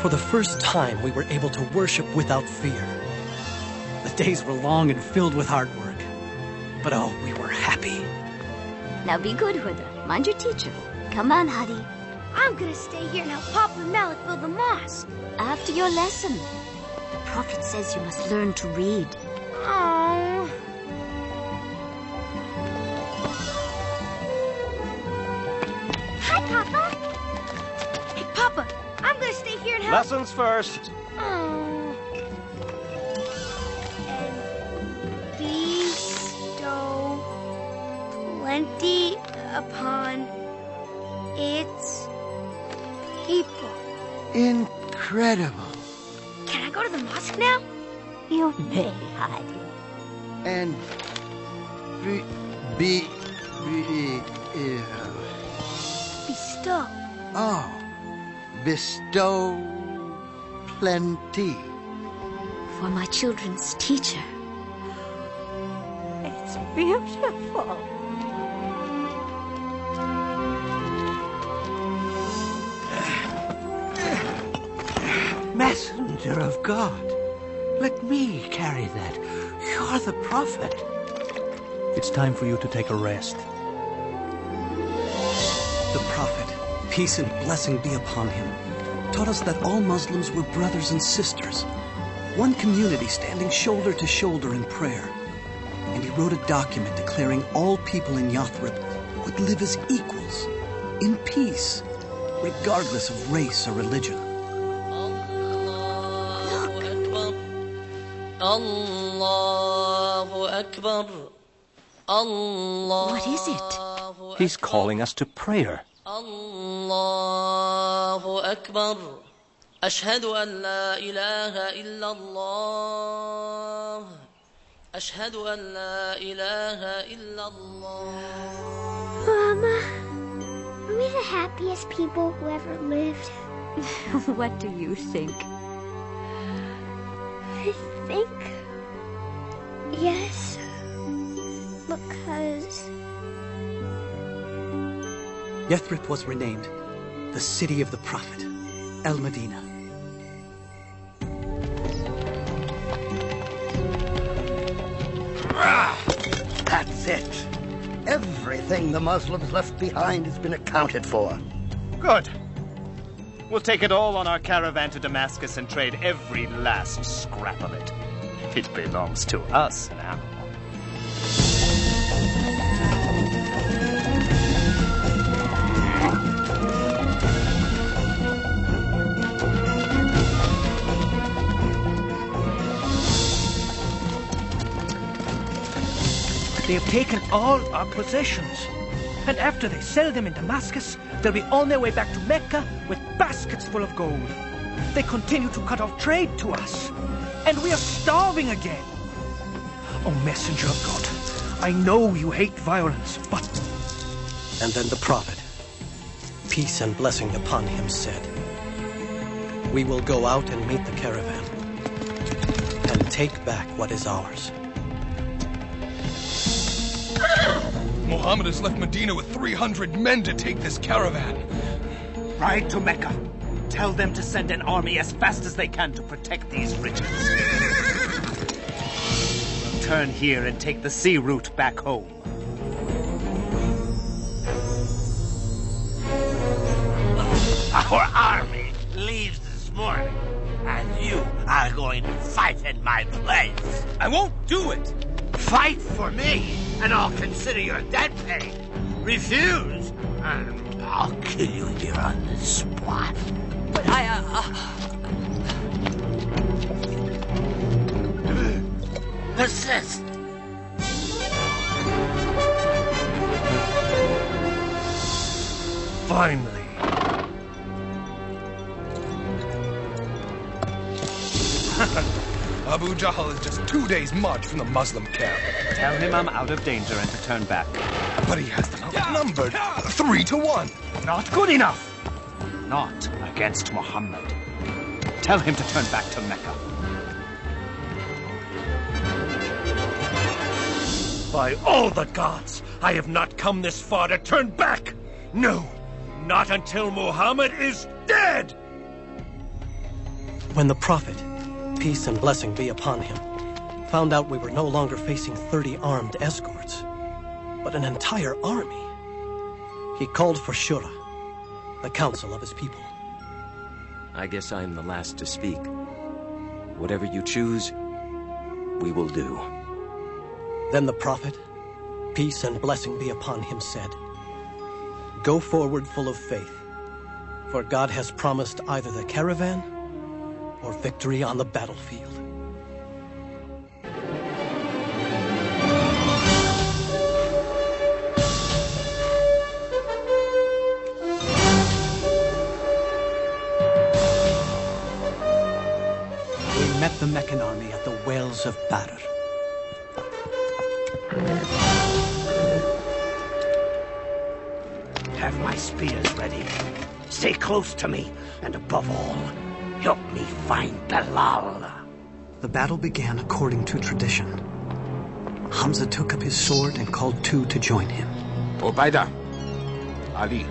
For the first time, we were able to worship without fear. The days were long and filled with hard work. But oh, we were happy. Now be good, Huda. Mind your teacher. Come on, Hadi. I'm gonna stay here and help Papa and Malik build the mosque. After your lesson. The prophet says you must learn to read. Oh. Hi, Papa. Hey, Papa. I'm gonna stay here and help. Lessons first. Oh. And bestow plenty upon its people. Incredible. Can I go to the mosque now? You may, Hadi. And Bestow. Oh. Bestow plenty. For my children's teacher. It's beautiful. Messenger of God, let me carry that. You're the prophet. It's time for you to take a rest. The prophet, peace and blessing be upon him, taught us that all Muslims were brothers and sisters, one community standing shoulder to shoulder in prayer. And he wrote a document declaring all people in Yathrib would live as equals, in peace, regardless of race or religion. Allahu Akbar. Allah. What is it? He's calling us to prayer. Allahu Akbar. Ashhadu an la ilaha illallah. Ashhadu an la ilaha illallah. Mama, are we the happiest people who ever lived? What do you think? I think yes, because Yathrib was renamed the city of the prophet, Al-Medina. That's it. Everything the Muslims left behind has been accounted for. Good. We'll take it all on our caravan to Damascus and trade every last scrap of it. It belongs to us now. They have taken all our possessions. And after they sell them in Damascus, they'll be on their way back to Mecca with baskets full of gold. They continue to cut off trade to us. And we are starving again. Oh, messenger of God, I know you hate violence, but... And then the prophet, peace and blessing upon him, said, "We will go out and meet the caravan and take back what is ours." Mohammed has left Medina with 300 men to take this caravan. Ride to Mecca. Tell them to send an army as fast as they can to protect these riches. We'll turn here and take the sea route back home. Our army leaves this morning, and you are going to fight in my place. I won't do it. Fight for me, and I'll consider your debt paid. Refuse, and I'll kill you here on the spot. But Persist. Finally. Abu Jahl is just 2 days' march from the Muslim camp. Tell him I'm out of danger and to turn back. But he has them outnumbered 3 to 1. Not good enough. Not against Mohammed. Tell him to turn back to Mecca. By all the gods, I have not come this far to turn back. No, not until Mohammed is dead. When the prophet, peace and blessing be upon him, found out we were no longer facing 30 armed escorts, but an entire army, he called for Shura, the council of his people. I guess I am the last to speak. Whatever you choose, we will do. Then the prophet, peace and blessing be upon him, said, "Go forward full of faith, for God has promised either the caravan or victory on the battlefield." We met the Meccan army at the wells of Badr. Have my spears ready. Stay close to me, and above all, help me find Bilal. The battle began according to tradition. Hamza took up his sword and called 2 to join him. Ubaidah, Ali.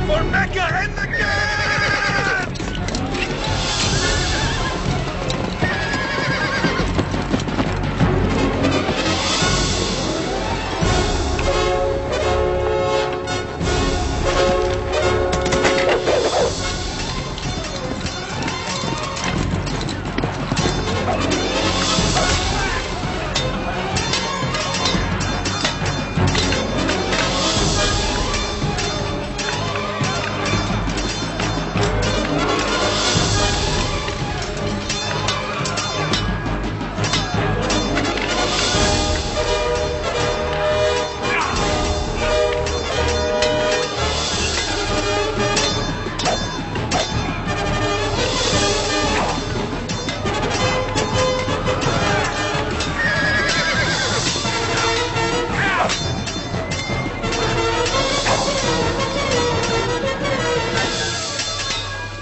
For Mecca and the gate!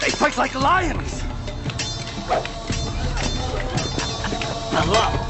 They fight like lions! Bilal!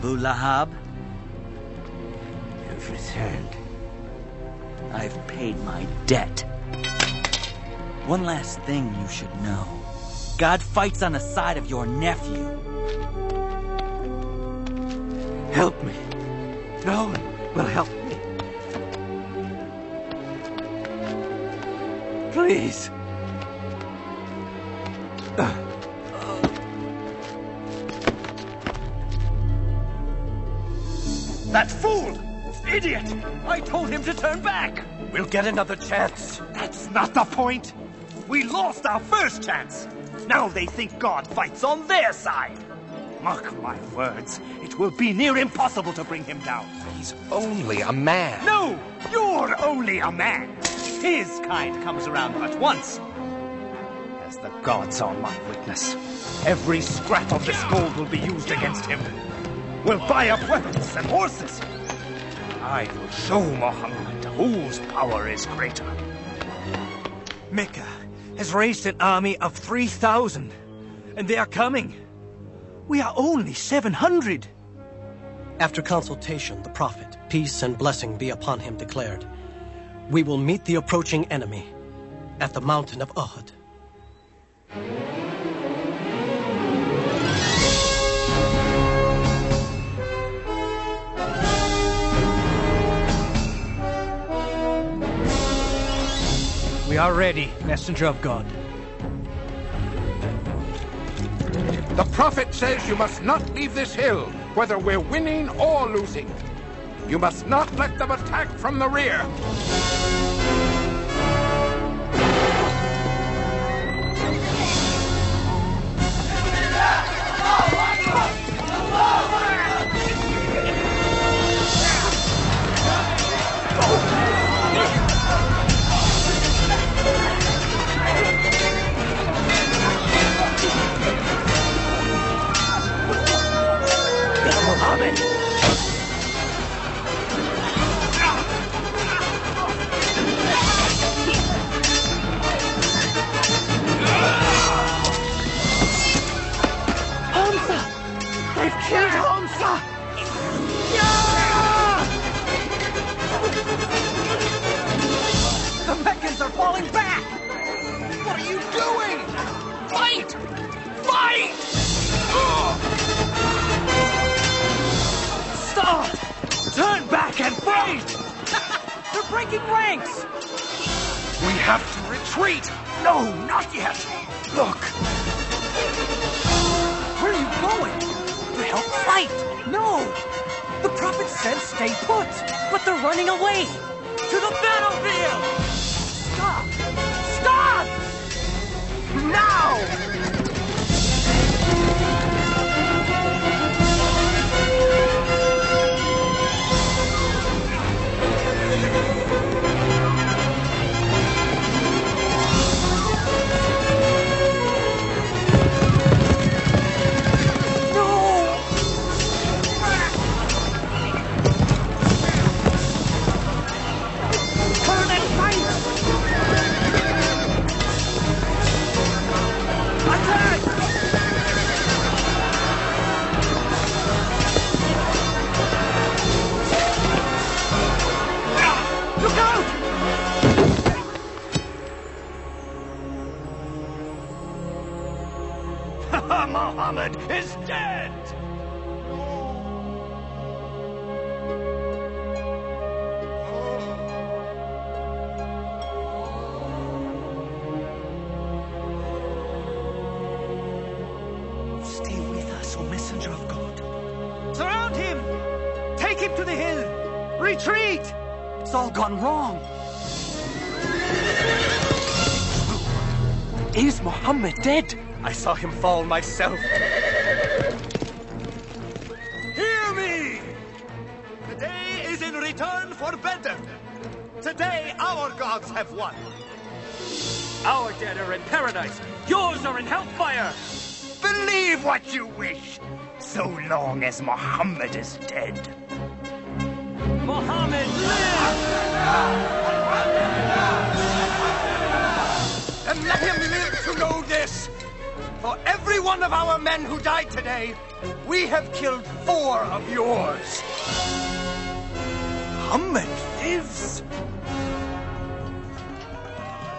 Abu Lahab? You've returned. I've paid my debt. One last thing you should know. God fights on the side of your nephew. Help me. No one will help me. Please. That fool! Idiot! I told him to turn back! We'll get another chance. That's not the point! We lost our first chance! Now they think God fights on their side! Mark my words, it will be near impossible to bring him down. He's only a man. No! You're only a man! His kind comes around but once. As the gods are my witness, every scrap of this gold will be used against him. We'll buy up weapons and horses. I will show Mohammed whose power is greater. Mecca has raised an army of 3,000, and they are coming. We are only 700. After consultation, the prophet, peace and blessing be upon him, declared, "We will meet the approaching enemy at the mountain of Uhud." We are ready, messenger of God. The prophet says you must not leave this hill, whether we're winning or losing. You must not let them attack from the rear. Mohammed! Hamza! They've killed Hamza! The Meccans are falling back! What are you doing? Fight! Fight! Stop! Turn back and fight! They're breaking ranks! We have to retreat! No, not yet! Look! Where are you going? To help fight! No! The prophet said stay put! But they're running away! To the battlefield! Stop! Stop! Now! Mohammed is dead! Stay with us, O messenger of God. Surround him! Take him to the hill! Retreat! It's all gone wrong. Is Mohammed dead? I saw him fall myself. Hear me! Today is in return for Bedr. Today our gods have won. Our dead are in paradise. Yours are in hellfire. Believe what you wish, so long as Mohammed is dead. Mohammed lives! And let him live to know this. For every one of our men who died today, we have killed 4 of yours. Mohammed lives.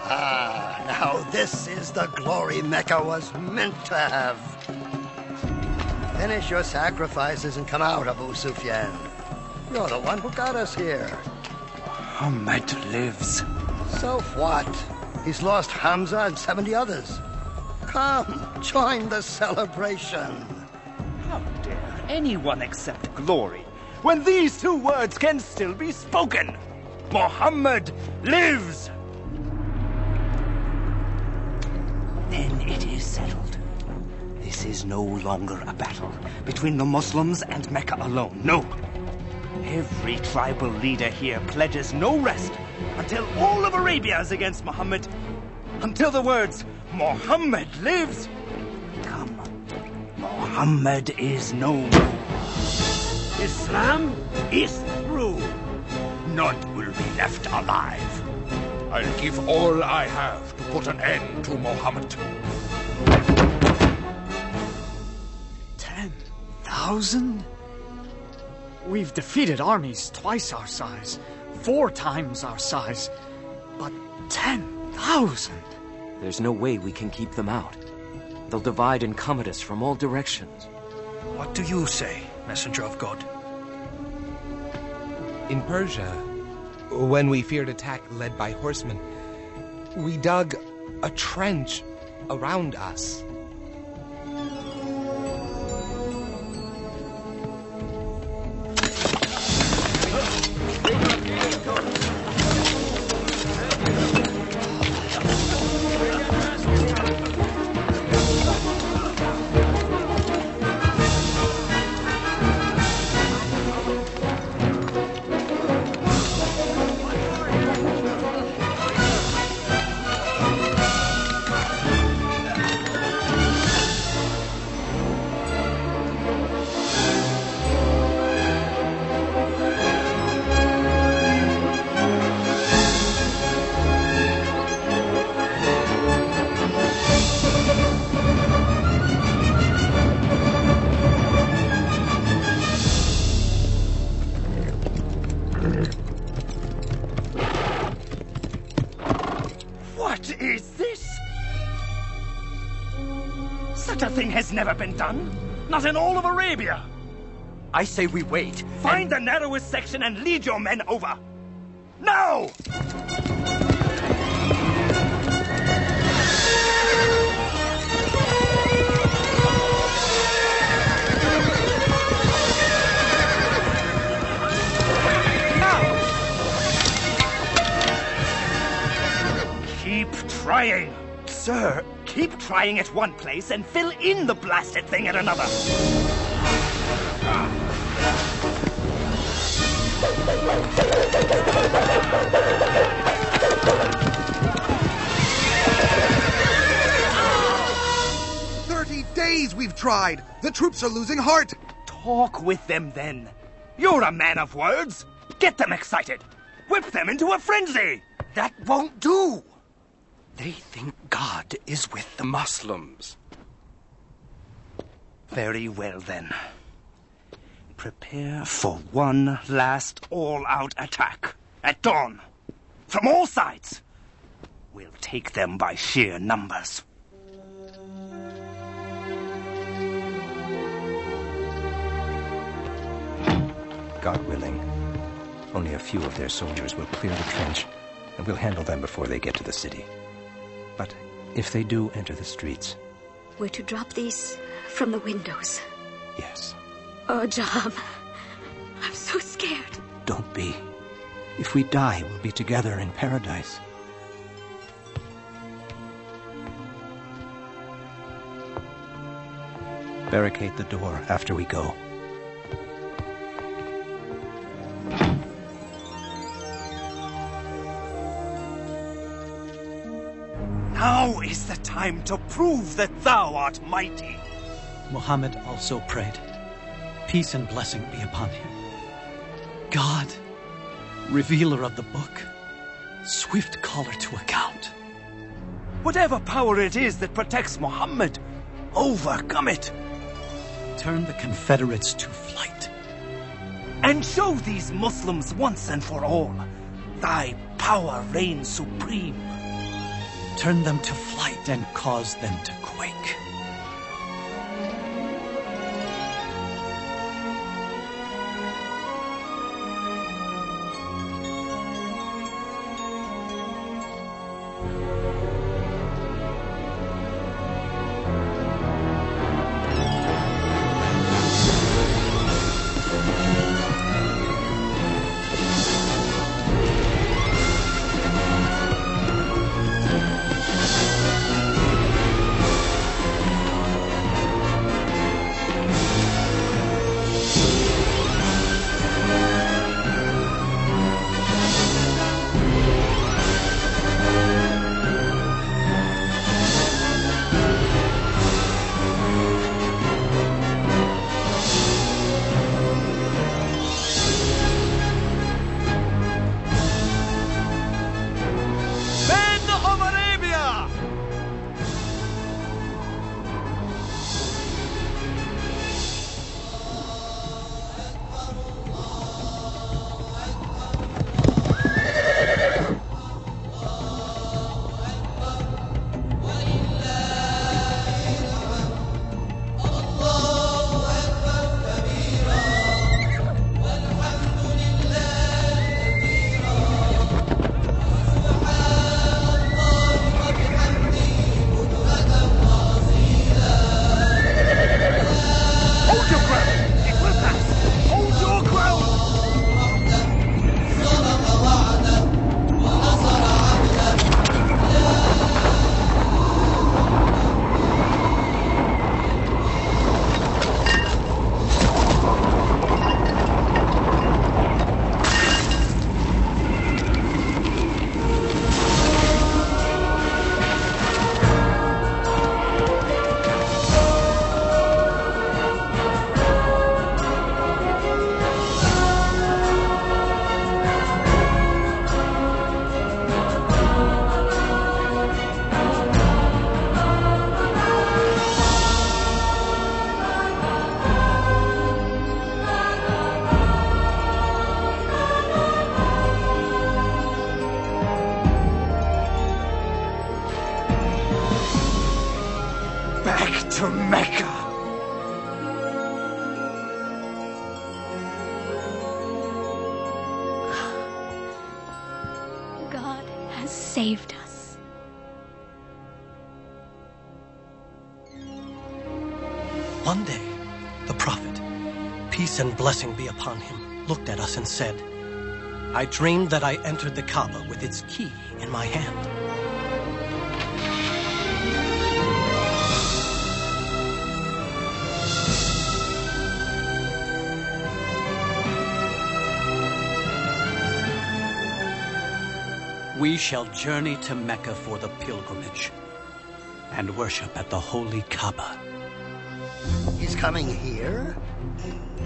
Ah, now this is the glory Mecca was meant to have. Finish your sacrifices and come out, Abu Sufyan. You're the one who got us here. Mohammed lives. So what? He's lost Hamza and 70 others. Come, join the celebration. How dare anyone accept glory when these 2 words can still be spoken? Mohammed lives! Then it is settled. This is no longer a battle between the Muslims and Mecca alone. No. Every tribal leader here pledges no rest until all of Arabia is against Muhammad. Until the words, Mohammed lives, come. Muhammad is no more. Islam is through. None will be left alive. I'll give all I have to put an end to Mohammed. 10,000? We've defeated armies twice our size, 4 times our size, but 10,000? There's no way we can keep them out. They'll divide and come at us from all directions. What do you say, messenger of God? In Persia, when we feared attack led by horsemen, we dug a trench around us. What is this? Such a thing has never been done. Not in all of Arabia. I say we wait. Find the narrowest section and lead your men over. Now! Keep trying. Sir, keep trying at one place and fill in the blasted thing at another. 30 days we've tried. The troops are losing heart. Talk with them then. You're a man of words. Get them excited. Whip them into a frenzy. That won't do. They think God is with the Muslims. Very well then. Prepare for one last all-out attack at dawn. From all sides. We'll take them by sheer numbers. God willing, only a few of their soldiers will clear the trench, and we'll handle them before they get to the city. But if they do enter the streets... We're to drop these from the windows. Yes. Oh, Jaham, I'm so scared. Don't be. If we die, we'll be together in paradise. Barricade the door after we go. Now is the time to prove that thou art mighty. Mohammed also prayed, peace and blessing be upon him. God, revealer of the book, swift caller to account. Whatever power it is that protects Muhammad, overcome it. Turn the Confederates to flight. And show these Muslims once and for all, thy power reigns supreme. Turn them to flight and cause them to quake. To Mecca. God has saved us. One day, the prophet, peace and blessing be upon him, looked at us and said, I dreamed that I entered the Kaaba with its key in my hand. We shall journey to Mecca for the pilgrimage and worship at the holy Kaaba. He's coming here?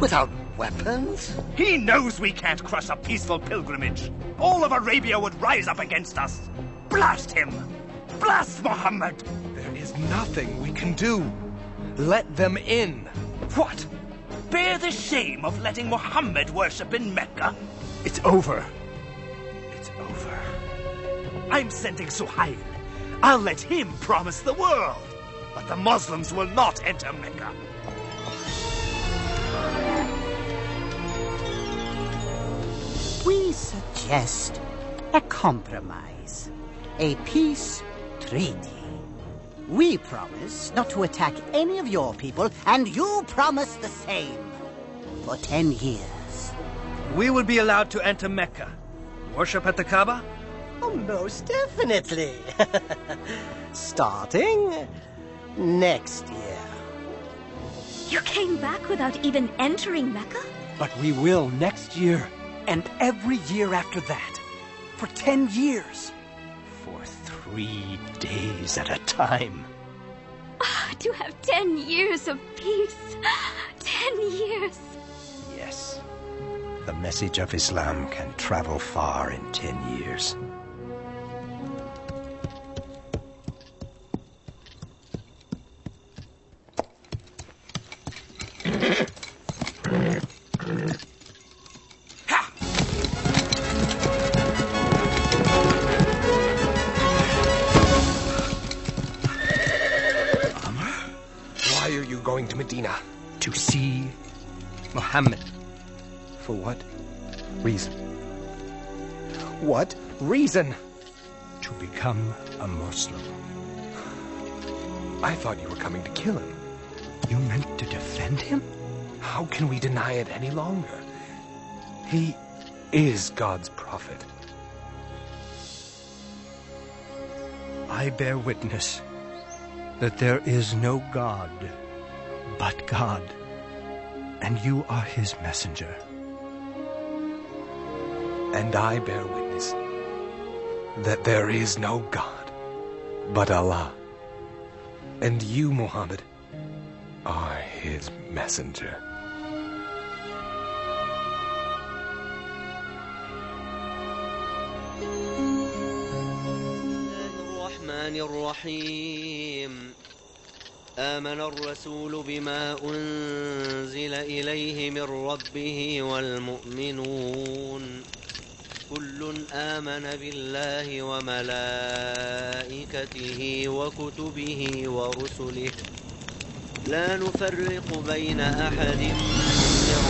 Without weapons? He knows we can't crush a peaceful pilgrimage. All of Arabia would rise up against us. Blast him! Blast Mohammed! There is nothing we can do. Let them in. What? Bear the shame of letting Mohammed worship in Mecca? It's over. I'm sending Suhail. I'll let him promise the world. But the Muslims will not enter Mecca. We suggest a compromise. A peace treaty. We promise not to attack any of your people, and you promise the same. For 10 years. We will be allowed to enter Mecca. Worship at the Kaaba? Oh, most definitely. Starting next year. You came back without even entering Mecca? But we will next year, and every year after that. For 10 years. For 3 days at a time. Oh, to have 10 years of peace. 10 years. Yes. The message of Islam can travel far in 10 years. hear you going to Medina? To see Mohammed. For what reason? What reason? To become a Muslim. I thought you were coming to kill him. You meant to defend him? How can we deny it any longer? He is God's prophet. I bear witness that there is no God but God, and you are his messenger. And I bear witness that there is no God but Allah, and you, Muhammad, are his messenger. الرحيم آمن الرسول بما أنزل إليه من ربه والمؤمنون كل آمن بالله وملائكته وكتبه ورسله لا نفرق بين أحد من رسله.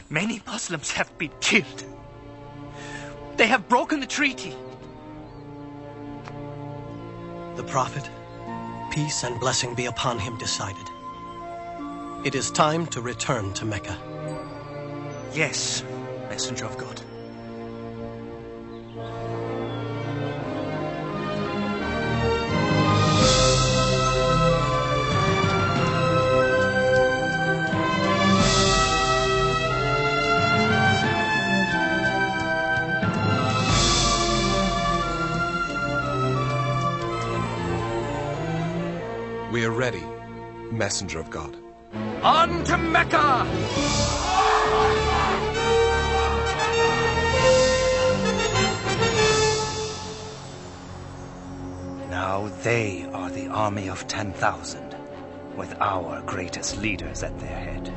Many Muslims have been killed. They have broken the treaty. The Prophet, peace and blessing be upon him, decided. It is time to return to Mecca. Yes, Messenger of God. We are ready, Messenger of God. On to Mecca! Now they are the army of 10,000, with our greatest leaders at their head.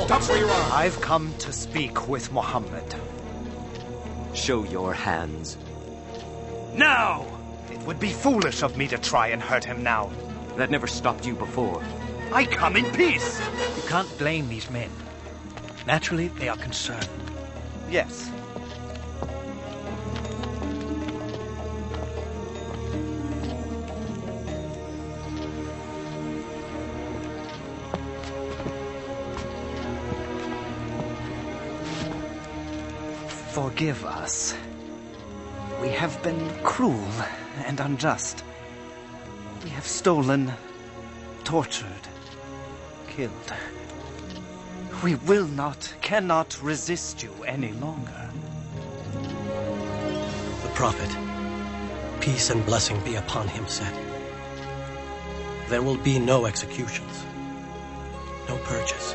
Stop where you are! I've come to speak with Mohammed. Show your hands. Now! It would be foolish of me to try and hurt him now. That never stopped you before. I come in peace! You can't blame these men. Naturally, they are concerned. Yes. Forgive us. We have been cruel and unjust. We have stolen, tortured, killed. We will not, cannot resist you any longer. The Prophet, peace and blessing be upon him, said, there will be no executions, no purges.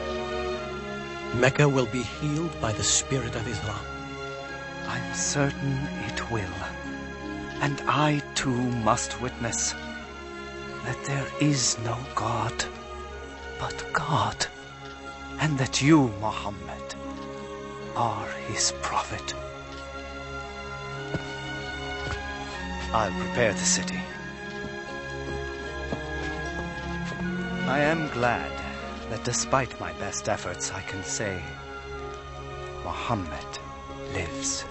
Mecca will be healed by the spirit of Islam. I'm certain it will. And I too must witness that there is no God but God, and that you, Mohammed, are his prophet. I'll prepare the city. I am glad that despite my best efforts, I can say Mohammed lives.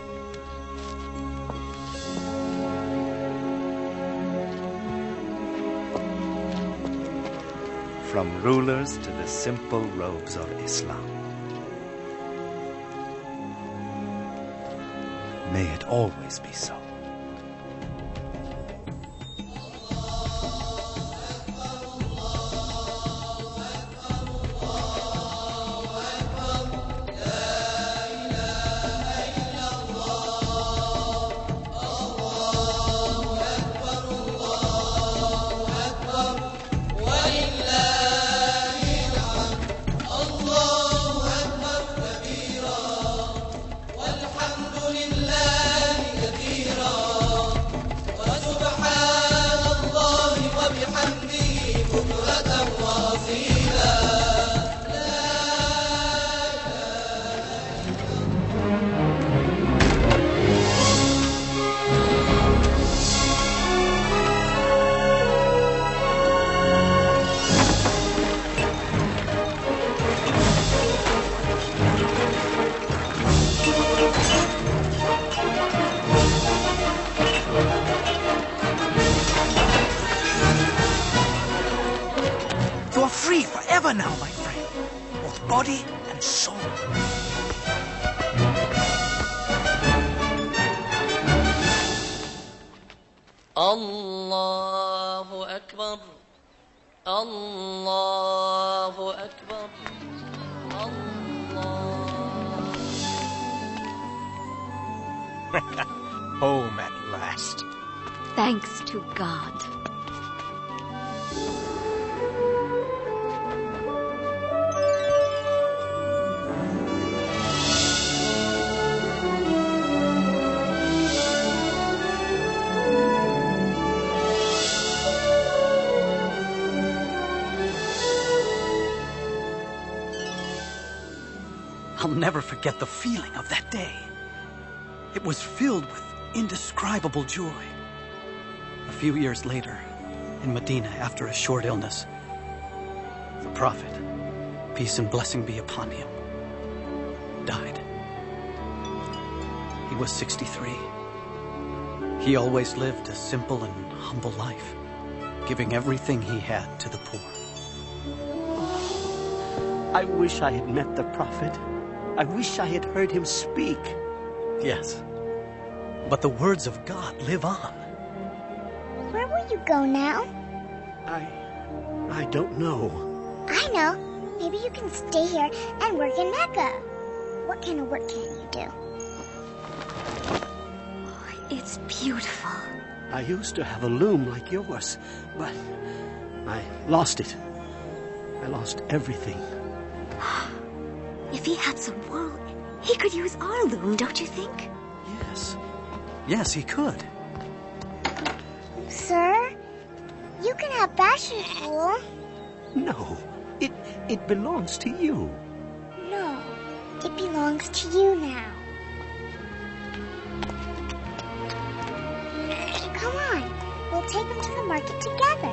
From rulers to the simple robes of Islam. May it always be so. body and soul. Allahu Akbar. Allahu Akbar. Home at last. Thanks to God. I'll never forget the feeling of that day. It was filled with indescribable joy. A few years later, in Medina, after a short illness, the Prophet, peace and blessing be upon him, died. He was 63. He always lived a simple and humble life, giving everything he had to the poor. I wish I had met the Prophet. I wish I had heard him speak. Yes, but the words of God live on. Where will you go now? I don't know. I know. Maybe you can stay here and work in Mecca. What kind of work can you do? It's beautiful. I used to have a loom like yours, but I lost it. I lost everything. If he had some wool, he could use our loom, don't you think? Yes. Yes, he could. Sir, you can have Bashar's wool. No, it belongs to you. No, it belongs to you now. Come on, we'll take him to the market together.